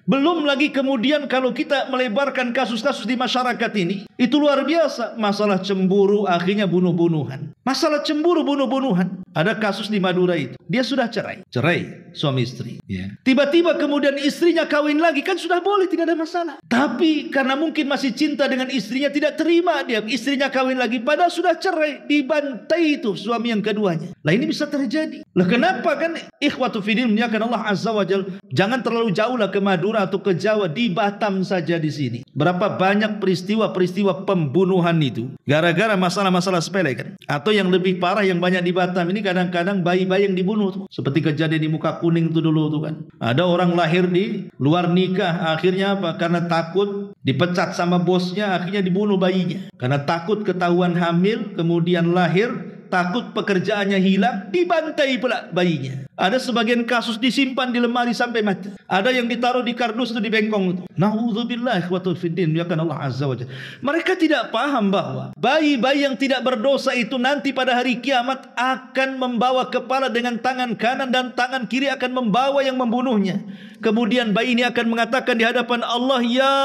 Belum lagi kemudian kalau kita melebarkan kasus-kasus di masyarakat ini, itu luar biasa. Masalah cemburu akhirnya bunuh-bunuhan. Masalah cemburu bunuh-bunuhan. Ada kasus di Madura itu. Dia sudah cerai suami istri. Tiba-tiba kemudian istrinya kawin lagi, kan sudah boleh, tidak ada masalah. Tapi karena mungkin masih cinta dengan istrinya, tidak terima dia istrinya kawin lagi, padahal sudah cerai, dibantai itu suami yang keduanya. Lah ini bisa terjadi. Lah kenapa kan ikhwatu fiddin muliakan Allah Azza wa Jalla, jangan terlalu jauh lah ke Madura atau ke Jawa, di Batam saja di sini. Berapa banyak peristiwa-peristiwa pembunuhan itu gara-gara masalah-masalah sepele kan. Atau yang lebih parah yang banyak di Batam ini, kadang-kadang bayi-bayi yang dibunuh tuh. Seperti kejadian di Muka Kuning itu dulu tuh kan. Ada orang lahir di luar nikah, akhirnya apa? Karena takut dipecat sama bosnya, akhirnya dibunuh bayinya. Karena takut ketahuan hamil, kemudian lahir, takut pekerjaannya hilang, dibantai pula bayinya. Ada sebagian kasus disimpan di lemari sampai mati. Ada yang ditaruh di kardus itu, di bengkong itu. Na'udzubillah ikhwatul fiddin, ya kan Allah Azza wa Jalla. Mereka tidak paham bahwa bayi-bayi yang tidak berdosa itu nanti pada hari kiamat akan membawa kepala dengan tangan kanan dan tangan kiri akan membawa yang membunuhnya. Kemudian bayi ini akan mengatakan di hadapan Allah, "Ya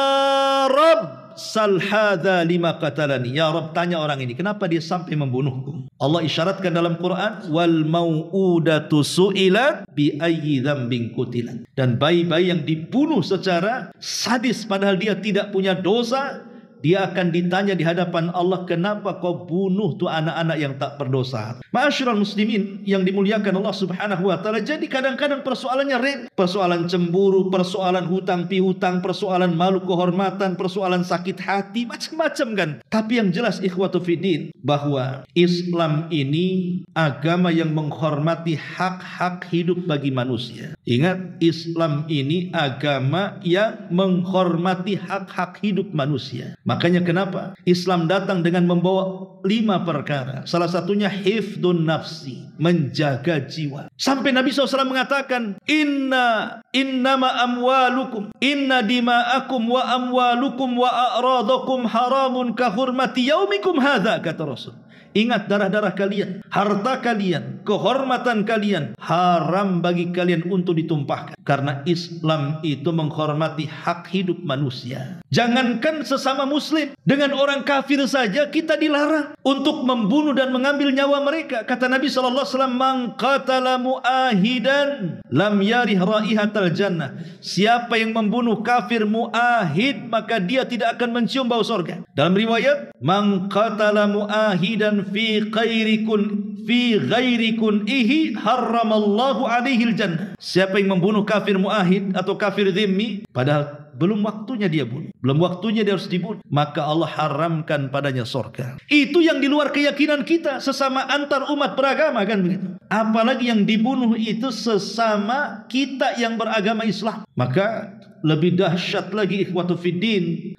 Rabb, sal hadza lima qatalani." Ya Rabb, tanya orang ini kenapa dia sampai membunuhku. Allah isyaratkan dalam Quran, wal mau'udatu su'ilat bi ayyi dzambin qutilat. Dan bayi-bayi yang dibunuh secara sadis padahal dia tidak punya dosa, dia akan ditanya di hadapan Allah, kenapa kau bunuh tuh anak-anak yang tak berdosa. Ma'asyiral muslimin yang dimuliakan Allah Subhanahu wa taala, jadi kadang-kadang persoalannya persoalan cemburu, persoalan hutang pihutang, persoalan malu kehormatan, persoalan sakit hati, macam-macam kan. Tapi yang jelas ikhwatu fiddin, bahwa Islam ini agama yang menghormati hak-hak hidup bagi manusia. Ingat, Islam ini agama yang menghormati hak-hak hidup manusia. Makanya kenapa Islam datang dengan membawa 5 perkara. Salah satunya hifdun nafsi, menjaga jiwa. Sampai Nabi SAW mengatakan, innama amwalukum, inna dima'akum wa amwalukum wa a'radakum haramun ka hurmati yaumikum hadha, kata Rasul. Ingat, darah-darah kalian, harta kalian, kehormatan kalian haram bagi kalian untuk ditumpahkan. Karena Islam itu menghormati hak hidup manusia. Jangankan sesama muslim, dengan orang kafir saja kita dilarang untuk membunuh dan mengambil nyawa mereka. Kata Nabi SAW, man qatala mu'ahidan lam yarih raihatal jannah. Siapa yang membunuh kafir mu'ahid, maka dia tidak akan mencium bau surga. Dalam riwayat, man qatala mu'ahidan fi ghairikun ihi haramallahu alaihil jannah. Siapa yang membunuh kafir muahid atau kafir dhimmi padahal belum waktunya dia bunuh, belum waktunya dia harus dibunuh, maka Allah haramkan padanya surga. Itu yang di luar keyakinan kita sesama antar umat beragama kan begitu. Apalagi yang dibunuh itu sesama kita yang beragama Islam. Maka lebih dahsyat lagi ikhwatu fiddin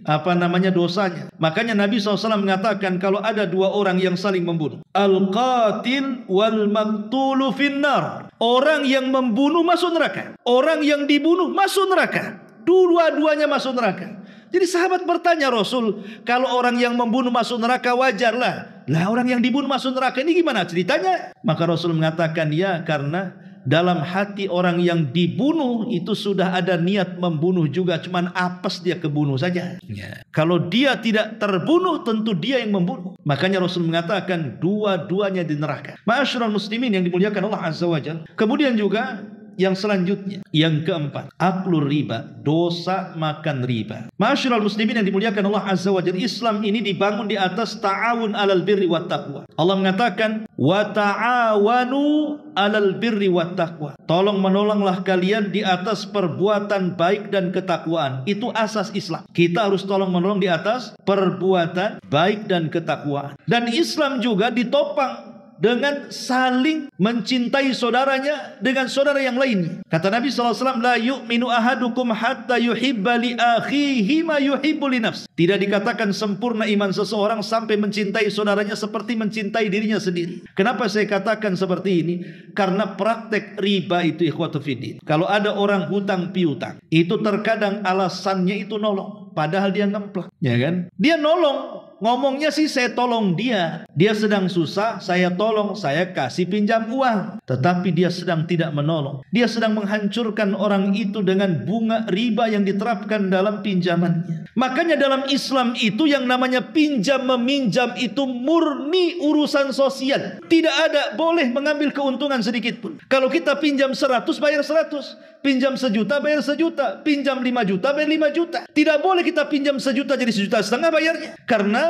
dosanya. Makanya Nabi SAW mengatakan kalau ada 2 orang yang saling membunuh, al-qatil wal maqtulu finnar. Orang yang membunuh masuk neraka, orang yang dibunuh masuk neraka. Dua-duanya masuk neraka. Jadi sahabat bertanya Rasul, kalau orang yang membunuh masuk neraka wajarlah, lah orang yang dibunuh masuk neraka ini gimana ceritanya? Maka Rasul mengatakan, ya karena dalam hati orang yang dibunuh itu sudah ada niat membunuh juga, cuman apes dia kebunuh saja. Kalau dia tidak terbunuh, tentu dia yang membunuh. Makanya Rasul mengatakan dua-duanya di neraka. Ma'asyiral muslimin yang dimuliakan Allah Azza wa Jalla. Kemudian juga yang selanjutnya, yang keempat, aklur riba, dosa makan riba. Ma'asyiral muslimin yang dimuliakan Allah Azza wa Jalla, Islam ini dibangun di atas ta'awun alal birri wat taqwa. Allah mengatakan, wa ta'awanu alal birri wat taqwa. Tolong menolonglah kalian di atas perbuatan baik dan ketakwaan. Itu asas Islam. Kita harus tolong menolong di atas perbuatan baik dan ketakwaan. Dan Islam juga ditopang dengan saling mencintai saudaranya dengan saudara yang lainnya. Kata Nabi SAW, la yu'minu ahadukum hatta yuhibba li akhihi ma yuhibbu li nafsi. Tidak dikatakan sempurna iman seseorang sampai mencintai saudaranya seperti mencintai dirinya sendiri. Kenapa saya katakan seperti ini? Karena praktek riba itu ikhwatu fiddin. Kalau ada orang hutang piutang, itu terkadang alasannya itu nolong, padahal dia ngemplak, ya kan? Dia nolong ngomongnya sih saya tolong dia. Dia sedang susah, saya tolong, saya kasih pinjam uang. Tetapi dia sedang tidak menolong. Dia sedang menghancurkan orang itu dengan bunga riba yang diterapkan dalam pinjamannya. Makanya dalam Islam itu yang namanya pinjam meminjam itu murni urusan sosial. Tidak ada boleh mengambil keuntungan sedikit pun. Kalau kita pinjam 100 bayar 100, pinjam 1 juta bayar 1 juta, pinjam 5 juta bayar 5 juta. Tidak boleh kita pinjam 1 juta jadi 1,5 juta bayarnya. Karena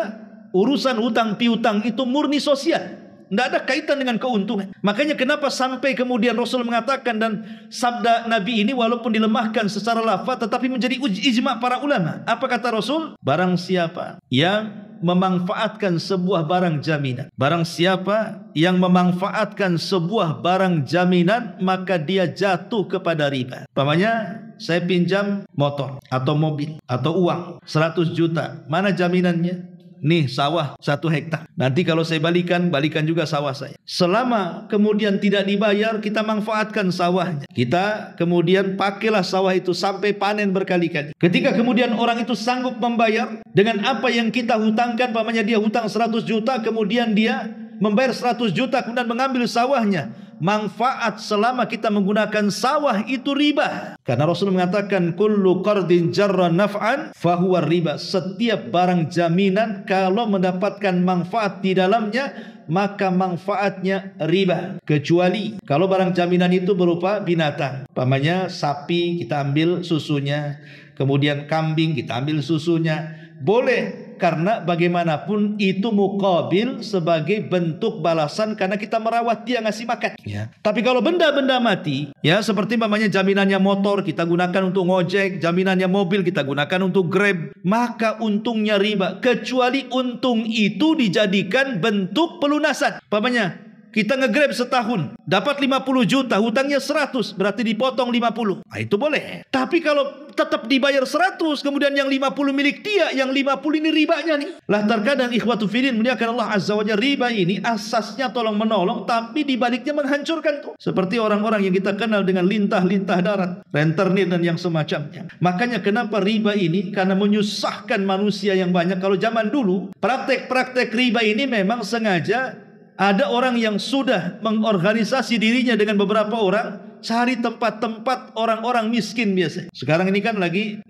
urusan hutang piutang itu murni sosial, tidak ada kaitan dengan keuntungan. Makanya kenapa sampai kemudian Rasul mengatakan, dan sabda Nabi ini walaupun dilemahkan secara lafaz tetapi menjadi ijma' para ulama. Apa kata Rasul? Barang siapa yang memanfaatkan sebuah barang jaminan, barang siapa yang memanfaatkan sebuah barang jaminan, maka dia jatuh kepada riba. Umpamanya saya pinjam motor atau mobil atau uang 100 juta. Mana jaminannya? Nih sawah 1 hektar. Nanti kalau saya balikan juga sawah saya. Selama kemudian tidak dibayar, kita manfaatkan sawahnya. Kita kemudian pakailah sawah itu sampai panen berkali-kali. Ketika kemudian orang itu sanggup membayar dengan apa yang kita hutangkan, umpamanya dia hutang 100 juta, kemudian dia membayar 100 juta, kemudian mengambil sawahnya. Manfaat selama kita menggunakan sawah itu riba. Karena Rasul mengatakan kullu qardin jarra naf'an fahuwa riba. Setiap barang jaminan kalau mendapatkan manfaat di dalamnya, maka manfaatnya riba. Kecuali kalau barang jaminan itu berupa binatang. Umpamanya sapi kita ambil susunya, kemudian kambing kita ambil susunya. Boleh. Karena bagaimanapun itu muqabil sebagai bentuk balasan karena kita merawat dia, ngasih makan. Ya. Tapi kalau benda-benda mati, ya seperti namanya jaminannya motor kita gunakan untuk ngojek, jaminannya mobil kita gunakan untuk Grab, maka untungnya riba. Kecuali untung itu dijadikan bentuk pelunasan. Umpamanya kita nge-Grab setahun, dapat 50 juta, hutangnya 100, berarti dipotong 50. Nah itu boleh. Tapi kalau tetap dibayar 100, kemudian yang 50 milik dia, yang 50 ini ribanya nih. Lah terkadang ikhwatu fillah muliakan Allah Azza wa Jalla, riba ini asasnya tolong menolong, tapi dibaliknya menghancurkan tuh. Seperti orang-orang yang kita kenal dengan lintah-lintah darat, rentenir dan yang semacamnya. Makanya kenapa riba ini? Karena menyusahkan manusia yang banyak. Kalau zaman dulu, praktek-praktek riba ini memang sengaja ada orang yang sudah mengorganisasi dirinya dengan beberapa orang, cari tempat-tempat orang-orang miskin biasa. Sekarang ini kan lagi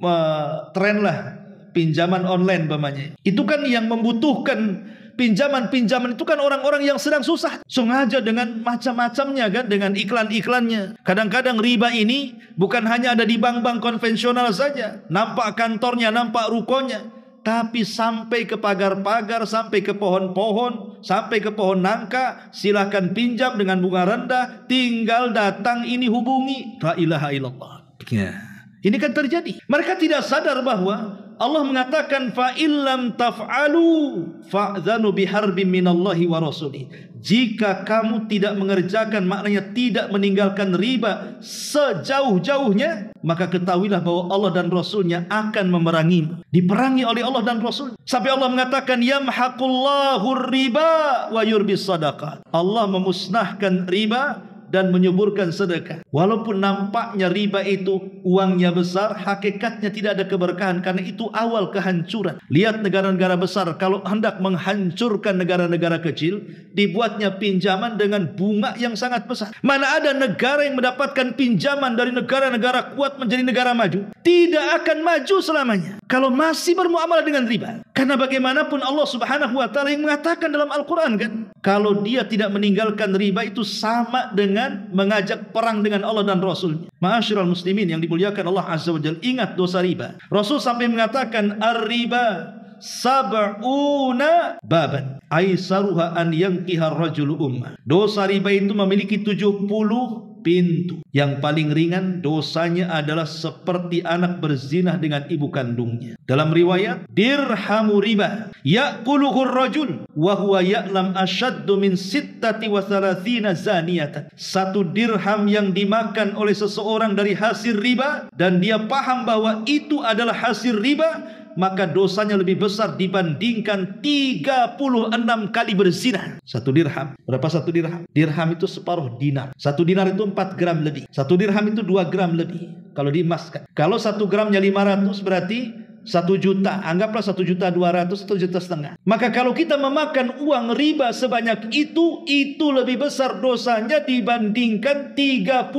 tren lah pinjaman online umpamanya. Itu kan yang membutuhkan pinjaman-pinjaman itu kan orang-orang yang sedang susah. Sengaja dengan macam-macamnya kan, dengan iklan-iklannya. Kadang-kadang riba ini bukan hanya ada di bank-bank konvensional saja. Nampak kantornya, nampak rukonya. Tapi sampai ke pagar-pagar, sampai ke pohon-pohon, sampai ke pohon nangka, silahkan pinjam dengan bunga rendah, tinggal datang ini hubungi. La ilaha illallah. Ya. Ini kan terjadi. Mereka tidak sadar bahwa Allah mengatakan fa illam taf'alu fa'dzanu biharbin minallahi wa rasulih. Jika kamu tidak mengerjakan, maknanya tidak meninggalkan riba sejauh-jauhnya, maka ketahuilah bahwa Allah dan Rasulnya akan memerangimu. Diperangi oleh Allah dan Rasul. Sampai Allah mengatakan yamhaqullahu riba wa yurbis sadaqat. Allah memusnahkan riba dan menyuburkan sedekah. Walaupun nampaknya riba itu uangnya besar, hakikatnya tidak ada keberkahan karena itu awal kehancuran. Lihat negara-negara besar kalau hendak menghancurkan negara-negara kecil, dibuatnya pinjaman dengan bunga yang sangat besar. Mana ada negara yang mendapatkan pinjaman dari negara-negara kuat menjadi negara maju? Tidak akan maju selamanya kalau masih bermuamalah dengan riba. Karena bagaimanapun Allah Subhanahu wa taala yang mengatakan dalam Al-Qur'an kan, kalau dia tidak meninggalkan riba itu sama dengan mengajak perang dengan Allah dan Rasul. Ma'asyiral muslimin yang dimuliakan Allah Azza wa Jalla, ingat dosa riba. Rasul sampai mengatakan ar-riba sab'una baban aisaruha an yankiha ar-rajulu ummah. Dosa riba itu memiliki 70 pintu. Yang paling ringan dosanya adalah seperti anak berzinah dengan ibu kandungnya. Dalam riwayat, dirhamu riba ya'kuluhu ar-rajul wa huwa ya'lam ashaddu min 36 zaniyatan. 1 dirham yang dimakan oleh seseorang dari hasil riba dan dia paham bahwa itu adalah hasil riba, maka dosanya lebih besar dibandingkan 36 kali berzina. 1 dirham. Berapa 1 dirham? Dirham itu separuh dinar. 1 dinar itu 4 gram lebih. 1 dirham itu 2 gram lebih kalau diemaskan. Kalau 1 gramnya 500 berarti 1 juta, anggaplah 1.200.000, 1,5 juta. Maka kalau kita memakan uang riba sebanyak itu lebih besar dosanya dibandingkan 36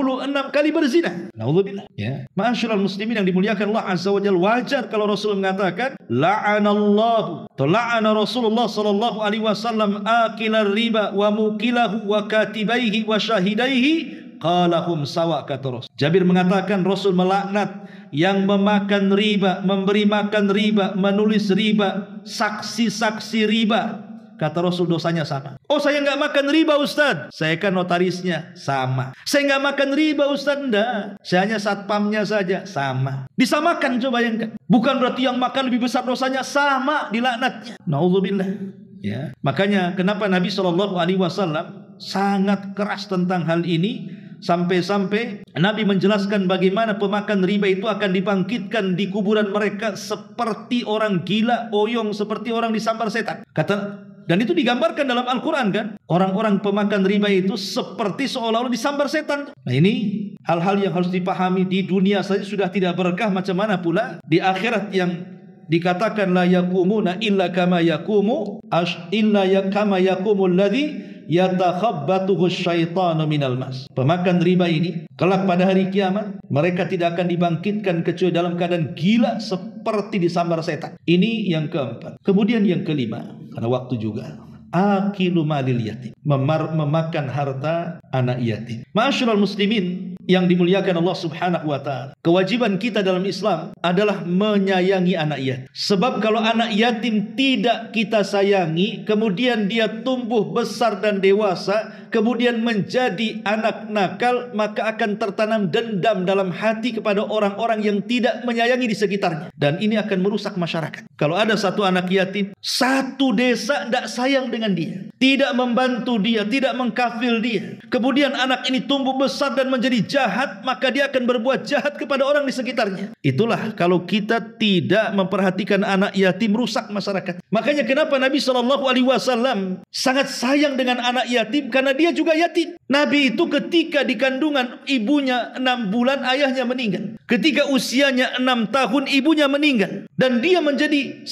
kali berzina. Naudzubillah. Ya. Ma'asyiral muslimin yang dimuliakan Allah Azza wa Jalla, wajar kalau Rasul mengatakan la'anallahu, la'ana Rasulullah sallallahu alaihi wasallam akilar riba wa mukilahu wa katibaihi wa syahidaihi qalahum sawa, kata Rasul. Jabir mengatakan Rasul melaknat yang memakan riba, memberi makan riba, menulis riba, saksi-saksi riba. Kata Rasul dosanya sama. Oh, saya nggak makan riba Ustaz, saya kan notarisnya, sama. Saya nggak makan riba Ustaz, enggak, saya hanya satpamnya saja, sama. Disamakan, coba bayangkan. Bukan berarti yang makan lebih besar dosanya, sama dilaknatnya. Naudzubillah. Ya. Makanya kenapa Nabi SAW sangat keras tentang hal ini. Sampai-sampai Nabi menjelaskan bagaimana pemakan riba itu akan dibangkitkan di kuburan mereka seperti orang gila, oyong, seperti orang disambar setan. Dan itu digambarkan dalam Al-Quran kan. Orang-orang pemakan riba itu seperti seolah-olah disambar setan. Nah, ini hal-hal yang harus dipahami. Di dunia saja sudah tidak berkah, macam mana pula di akhirat yang dikatakan la yakumuna illa kama yakumu kama yakumul ladzi yatakhabbatuhu syaitanu minal mas. Pemakan riba ini kelak pada hari kiamat mereka tidak akan dibangkitkan kecuali dalam keadaan gila seperti disambar setan. Ini yang keempat. Kemudian yang kelima, karena waktu juga, akilu malil yatim, memakan harta anak yatim. Ma'asyiral muslimin yang dimuliakan Allah Subhanahu wa taala, kewajiban kita dalam Islam adalah menyayangi anak yatim. Sebab kalau anak yatim tidak kita sayangi, kemudian dia tumbuh besar dan dewasa, kemudian menjadi anak nakal, maka akan tertanam dendam dalam hati kepada orang-orang yang tidak menyayangi di sekitarnya, dan ini akan merusak masyarakat. Kalau ada satu anak yatim, satu desa tidak sayang dengan dia, tidak membantu dia, tidak mengkafil dia, kemudian anak ini tumbuh besar dan menjadi jahat, maka dia akan berbuat jahat kepada orang di sekitarnya. Itulah kalau kita tidak memperhatikan anak yatim, rusak masyarakat. Makanya kenapa Nabi SAW sangat sayang dengan anak yatim, karena dia juga yatim. Nabi itu ketika di kandungan ibunya 6 bulan, ayahnya meninggal. Ketika usianya 6 tahun, ibunya meninggal, dan dia menjadi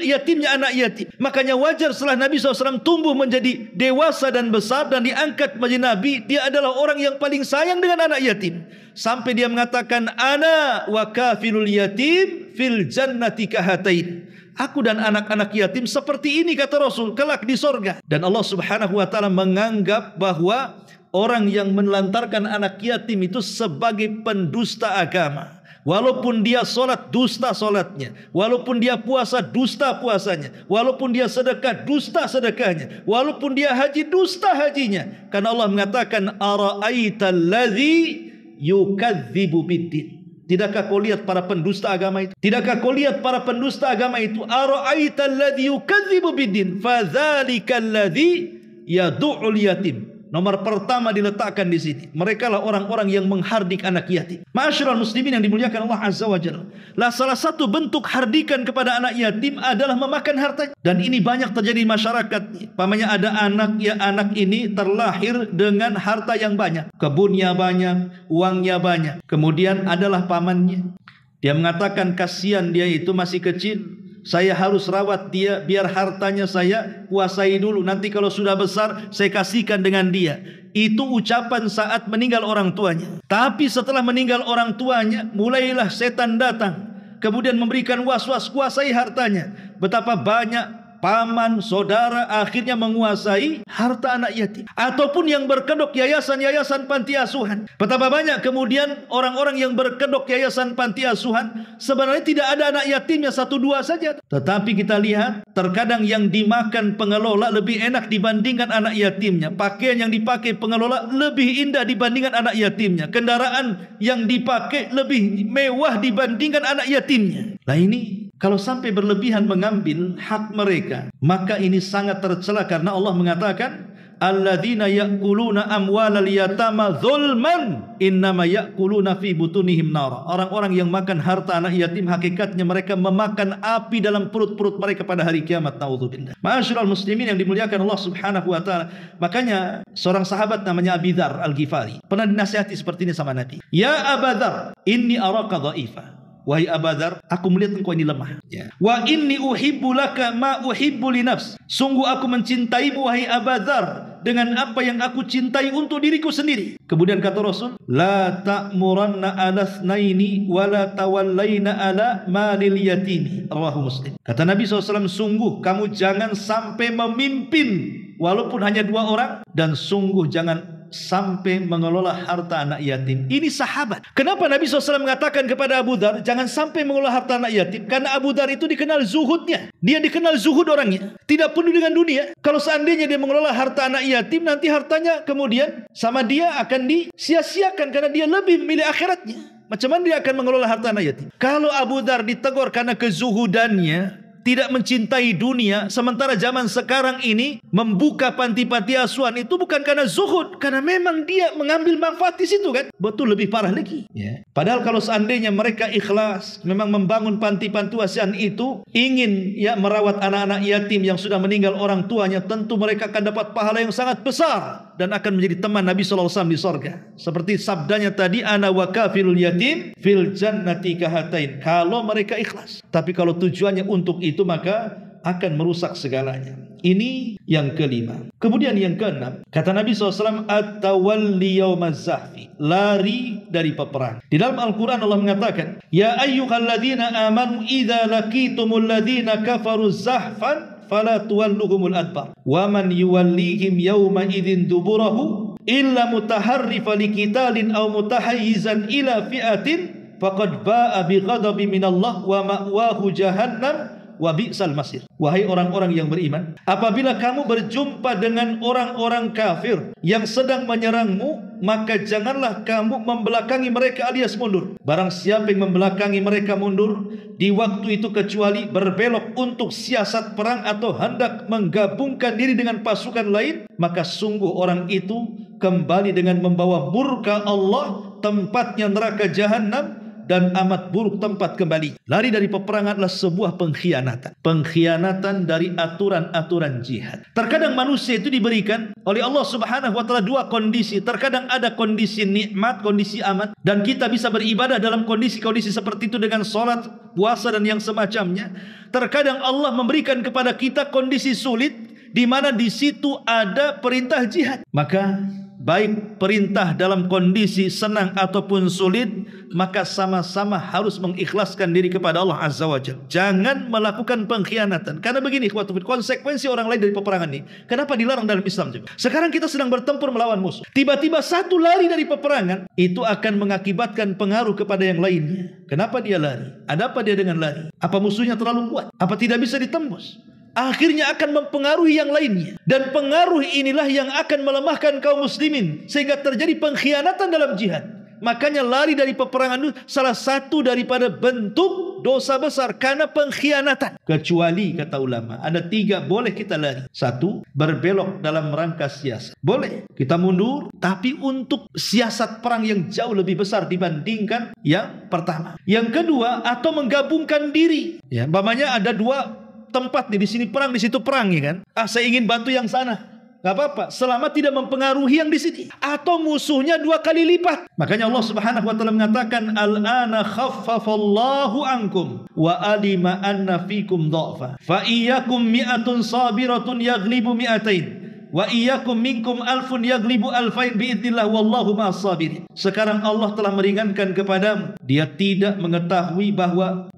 yatimnya anak yatim. Makanya wajar setelah Nabi SAW tumbuh menjadi dewasa dan besar dan diangkat menjadi Nabi, dia adalah orang yang paling sayang dengan anak yatim. Sampai dia mengatakan, ana wa kafilul yatim fil jannati kahatain. Aku dan anak-anak yatim seperti ini, kata Rasul, kelak di sorga. Dan Allah Subhanahu wa taala menganggap bahwa orang yang menelantarkan anak yatim itu sebagai pendusta agama. Walaupun dia sholat, dusta sholatnya. Walaupun dia puasa, dusta puasanya. Walaupun dia sedekah, dusta sedekahnya. Walaupun dia haji, dusta hajinya. Karena Allah mengatakan, ara'aital ladzi yukadzibu biddin. Tidakkah kau lihat para pendusta agama itu? Tidakkah kau lihat para pendusta agama itu? Ara'aital ladzi yukadzibu biddin, fadzalikal ladzi yadu'ul yatim. Nomor pertama diletakkan di sini. Mereka lah orang-orang yang menghardik anak yatim. Ma'asyiral muslimin yang dimuliakan Allah Azza wa Jalla. Lah salah satu bentuk hardikan kepada anak yatim adalah memakan hartanya. Dan ini banyak terjadi di masyarakat. Pamannya ada anak, ya anak ini terlahir dengan harta yang banyak. Kebunnya banyak, uangnya banyak. Kemudian adalah pamannya. Dia mengatakan kasihan dia itu masih kecil. Saya harus rawat dia, biar hartanya saya kuasai dulu. Nanti kalau sudah besar, saya kasihkan dengan dia. Itu ucapan saat meninggal orang tuanya. Tapi setelah meninggal orang tuanya, mulailah setan datang. Kemudian memberikan was-was, kuasai hartanya. Betapa banyak paman, saudara akhirnya menguasai harta anak yatim. Ataupun yang berkedok yayasan-yayasan panti asuhan. Betapa banyak kemudian orang-orang yang berkedok yayasan panti asuhan, sebenarnya tidak ada anak yatimnya, 1-2 saja. Tetapi kita lihat, terkadang yang dimakan pengelola lebih enak dibandingkan anak yatimnya. Pakaian yang dipakai pengelola lebih indah dibandingkan anak yatimnya. Kendaraan yang dipakai lebih mewah dibandingkan anak yatimnya. Nah ini, kalau sampai berlebihan mengambil hak mereka, maka ini sangat tercela, karena Allah mengatakan, alladzina ya'kuluna amwalal yatama zulman innama ya'kuluna fi butunihim nara. Orang-orang yang makan harta anak yatim, hakikatnya mereka memakan api dalam perut-perut mereka pada hari kiamat. Naudzubillah. Ma'asyiral muslimin yang dimuliakan Allah Subhanahu wa taala. Makanya seorang sahabat namanya Abi Dzar Al-Ghifari pernah dinasihati seperti ini sama Nabi. Ya Aba Dzar, inni araka dha'ifa. wahai Abu Dzar, aku melihat engkau ini lemah. Ya. Wa inni uhibbu laka ma uhibbu li nafs. Sungguh aku mencintaimu wahai Abu Dzar dengan apa yang aku cintai untuk diriku sendiri. Kemudian kata Rasul, la ta'muranna ala tsnaini wa la tawallaina ala malil yatimi. Rawahu Muslim. Kata Nabi SAW, sungguh kamu jangan sampai memimpin walaupun hanya 2 orang, dan sungguh jangan sampai mengelola harta anak yatim. Ini sahabat. Kenapa Nabi SAW mengatakan kepada Abu Dzar jangan sampai mengelola harta anak yatim? Karena Abu Dzar itu dikenal zuhudnya. Dia dikenal zuhud orangnya, tidak peduli dengan dunia. Kalau seandainya dia mengelola harta anak yatim, nanti hartanya kemudian sama dia akan disia-siakan karena dia lebih memilih akhiratnya. Macam mana dia akan mengelola harta anak yatim? Kalau Abu Dzar ditegur karena kezuhudannya, tidak mencintai dunia, sementara zaman sekarang ini membuka panti-panti asuhan itu bukan karena zuhud, karena memang dia mengambil manfaat di situ kan. Betul, lebih parah lagi. Ya. Padahal kalau seandainya mereka ikhlas, memang membangun panti-panti asuhan itu, ingin ya merawat anak-anak yatim yang sudah meninggal orang tuanya, tentu mereka akan dapat pahala yang sangat besar dan akan menjadi teman Nabi SAW di sorga. Seperti sabdanya tadi, ana wa kafilul yatim fil jannati kahatain. Kalau mereka ikhlas. Tapi kalau tujuannya untuk itu, maka akan merusak segalanya. Ini yang kelima. Kemudian yang keenam, kata Nabi SAW, at-tawalli yaumaz zahfi, lari dari peperangan. Di dalam Al-Quran Allah mengatakan, ya ayyuhalladzina amanu idza laqitumul ladzina kafaru zahfan fala tuwalluhumul adbar wa man yuwallihim yawma idzin duburahu illa mutaharrifa liqitalin aw mutahayyizan ila fi'atin faqad ba'a bighadabin minallah wa ma'wahu jahannam wa bi'sal masir. Wahai orang-orang yang beriman, apabila kamu berjumpa dengan orang-orang kafir yang sedang menyerangmu, maka janganlah kamu membelakangi mereka alias mundur. Barang siapa yang membelakangi mereka mundur di waktu itu kecuali berbelok untuk siasat perang atau hendak menggabungkan diri dengan pasukan lain, maka sungguh orang itu kembali dengan membawa murka Allah, tempatnya neraka jahanam, dan amat buruk tempat kembali. Lari dari peperangan adalah sebuah pengkhianatan. Pengkhianatan dari aturan-aturan jihad. Terkadang manusia itu diberikan oleh Allah Subhanahu wa Ta'ala 2 kondisi. Terkadang ada kondisi nikmat, kondisi aman, dan kita bisa beribadah dalam kondisi-kondisi seperti itu dengan sholat, puasa, dan yang semacamnya. Terkadang Allah memberikan kepada kita kondisi sulit, di mana di situ ada perintah jihad. Maka baik perintah dalam kondisi senang ataupun sulit, maka sama-sama harus mengikhlaskan diri kepada Allah Azza wa Jalla. Jangan melakukan pengkhianatan. Karena begini, konsekuensi orang lain dari peperangan ini, kenapa dilarang dalam Islam juga? Sekarang kita sedang bertempur melawan musuh. Tiba-tiba satu lari dari peperangan, itu akan mengakibatkan pengaruh kepada yang lainnya. Kenapa dia lari? Ada apa dia dengan lari? Apa musuhnya terlalu kuat? Apa tidak bisa ditembus? Akhirnya akan mempengaruhi yang lainnya. Dan pengaruh inilah yang akan melemahkan kaum muslimin, sehingga terjadi pengkhianatan dalam jihad. Makanya lari dari peperangan itu salah satu daripada bentuk dosa besar karena pengkhianatan. Kecuali, kata ulama, ada 3 boleh kita lari. 1, berbelok dalam rangka siasat. Boleh kita mundur, tapi untuk siasat perang yang jauh lebih besar dibandingkan yang pertama. Yang kedua, atau menggabungkan diri. Ya, umpamanya ada 2 tempat nih, di sini perang, di situ perang, ya kan? Saya ingin bantu yang sana. Gak apa-apa, selama tidak mempengaruhi yang di sini. Atau musuhnya 2 kali lipat. Makanya Allah Subhanahu wa Ta'ala mengatakan, al-ana khaffafallahu ankum wa alima anna fikum dha'fa fa iyyakum mi'atun sabiratun yaglibu mi'atain wa iyyakum minkum alfun yaglibu alfain biidznillah wallahu ma'as sabirin. Sekarang Allah telah meringankan kepadamu. Dia tidak mengetahui bahwa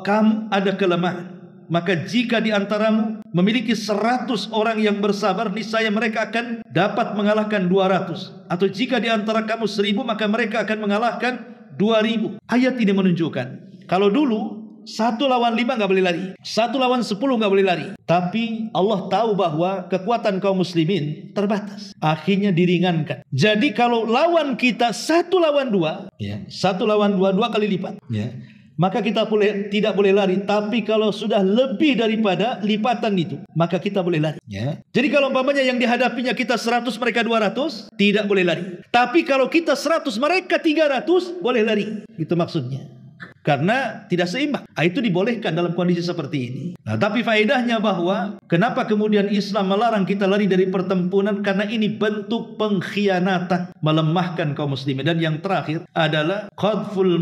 kamu ada kelemahan. Maka jika di antaramu memiliki 100 orang yang bersabar, niscaya mereka akan dapat mengalahkan 200. Atau jika di antara kamu 1000, maka mereka akan mengalahkan 2000. Ayat ini menunjukkan, kalau dulu 1 lawan 5 gak boleh lari, 1 lawan 10 gak boleh lari. Tapi Allah tahu bahwa kekuatan kaum muslimin terbatas, akhirnya diringankan. Jadi kalau lawan kita 1 lawan 2, ya, 1 lawan 2, 2 kali lipat, ya, maka kita tidak boleh lari. Tapi kalau sudah lebih daripada lipatan itu, maka kita boleh lari, ya. Jadi kalau umpamanya yang dihadapinya kita 100, mereka 200, tidak boleh lari. Tapi kalau kita 100, mereka 300, boleh lari. Itu maksudnya. karena tidak seimbang. Itu dibolehkan dalam kondisi seperti ini. Nah, tapi faedahnya bahwa kenapa kemudian Islam melarang kita lari dari pertempuran? Karena ini bentuk pengkhianatan, melemahkan kaum muslimin. Dan yang terakhir adalah qadful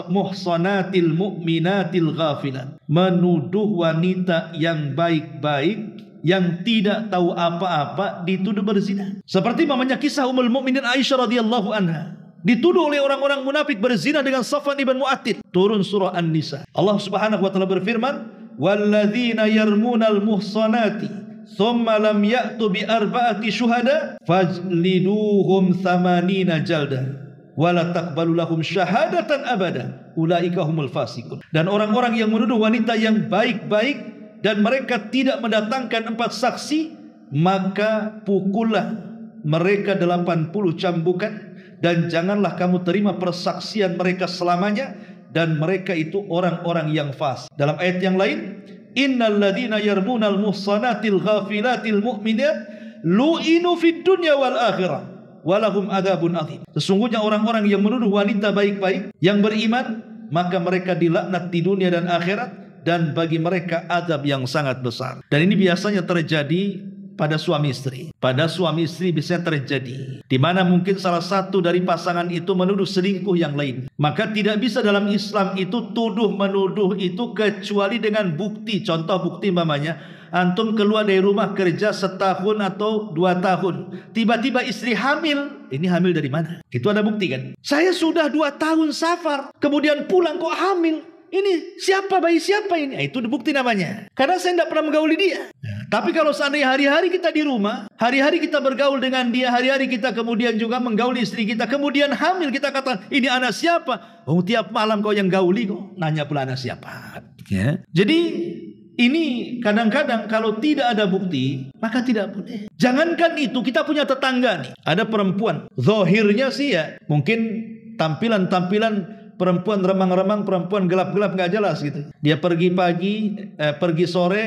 muhsanatil mu'minatil ghafilat, menuduh wanita yang baik-baik yang tidak tahu apa-apa dituduh berzina. Seperti mamanya kisah Ummul Mukminin Aisyah radhiyallahu anha, dituduh oleh orang-orang munafik berzina dengan Safwan ibn Mu'attil. Turun surah An-Nisa. Allah Subhanahu wa taala berfirman, "Walladzina yarmunal muhsanati thumma lam ya'tu bi arba'ati syuhada fajliduhum 80 jaldah wala taqbalu lahum syahadatan abada ulaika humul fasiqun." Dan orang-orang yang menuduh wanita yang baik-baik dan mereka tidak mendatangkan 4 saksi, maka pukullah mereka 80 cambukan, dan janganlah kamu terima persaksian mereka selamanya, dan mereka itu orang-orang yang fasik. Dalam ayat yang lain, innal ladzina yarmunal muhsanatil ghafilatil mu'minat lu'inu fid dunya wal akhirah walahum adzabun adzim. Sesungguhnya orang-orang yang menuduh wanita baik-baik yang beriman, maka mereka dilaknat di dunia dan akhirat, dan bagi mereka azab yang sangat besar. Dan ini biasanya terjadi pada suami istri. Pada suami istri biasanya terjadi, di mana mungkin salah satu dari pasangan itu menuduh selingkuh yang lain. Maka tidak bisa dalam Islam itu tuduh menuduh itu kecuali dengan bukti. Contoh bukti mamanya, antum keluar dari rumah kerja setahun atau 2 tahun, tiba-tiba istri hamil. Ini hamil dari mana? Itu ada bukti kan? Saya sudah 2 tahun safar, kemudian pulang kok hamil. Ini siapa, bayi siapa ini? Itu bukti namanya. Karena saya tidak pernah menggauli dia. Tapi kalau seandainya hari-hari kita di rumah, hari-hari kita bergaul dengan dia, hari-hari kita kemudian juga menggauli istri kita, kemudian hamil, kita katakan, ini anak siapa? Oh, tiap malam kau yang gauli kok. Nanya pula anak siapa. Ya. Jadi ini kadang-kadang kalau tidak ada bukti, maka tidak boleh. Jangankan itu, kita punya tetangga nih. Ada perempuan, zahirnya sih ya, mungkin tampilan-tampilan perempuan remang-remang, perempuan gelap-gelap nggak jelas gitu. Dia pergi pagi, pergi sore,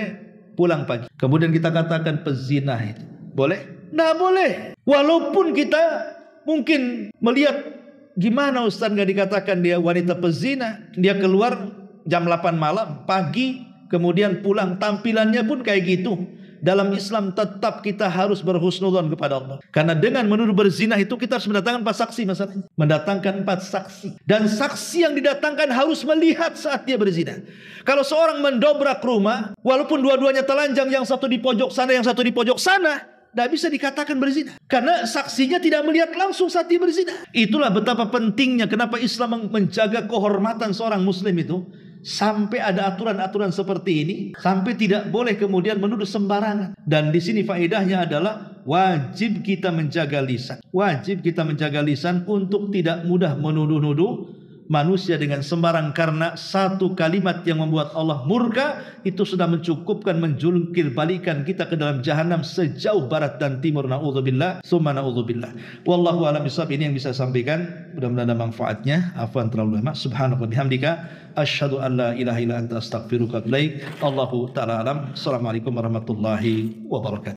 pulang pagi. Kemudian kita katakan pezina itu. Boleh? Nggak boleh. Walaupun kita mungkin melihat, gimana Ustaz nggak dikatakan dia wanita pezina? Dia keluar jam 8 malam, pagi, kemudian pulang. Tampilannya pun kayak gitu. Dalam Islam tetap kita harus berhusnudzon kepada Allah. Karena dengan menuduh berzina itu kita harus mendatangkan 4 saksi masalahnya. Mendatangkan 4 saksi. Dan saksi yang didatangkan harus melihat saat dia berzina. Kalau seorang mendobrak rumah, walaupun dua-duanya telanjang, yang satu di pojok sana, yang satu di pojok sana, tidak bisa dikatakan berzina. Karena saksinya tidak melihat langsung saat dia berzina. Itulah betapa pentingnya kenapa Islam menjaga kehormatan seorang muslim itu. Sampai ada aturan-aturan seperti ini, sampai tidak boleh kemudian menuduh sembarangan. Dan di sini faedahnya adalah wajib kita menjaga lisan. Wajib kita menjaga lisan untuk tidak mudah menuduh-nuduh manusia dengan sembarang, karena satu kalimat yang membuat Allah murka itu sudah mencukupkan menjungkir balikan kita ke dalam jahanam sejauh barat dan timur. Na'udzubillah, summa na'udzubillah. Wallahu a'lam bishawab. Ini yang bisa saya sampaikan, mudah-mudahan ada manfaatnya. Afwan terlalu lama. Subhanaka bihamdika asyhadu an la ilaha illa anta astaghfiruka wa atubu ilaik. Allahu ta'ala alam. Assalamualaikum warahmatullahi wabarakatuh.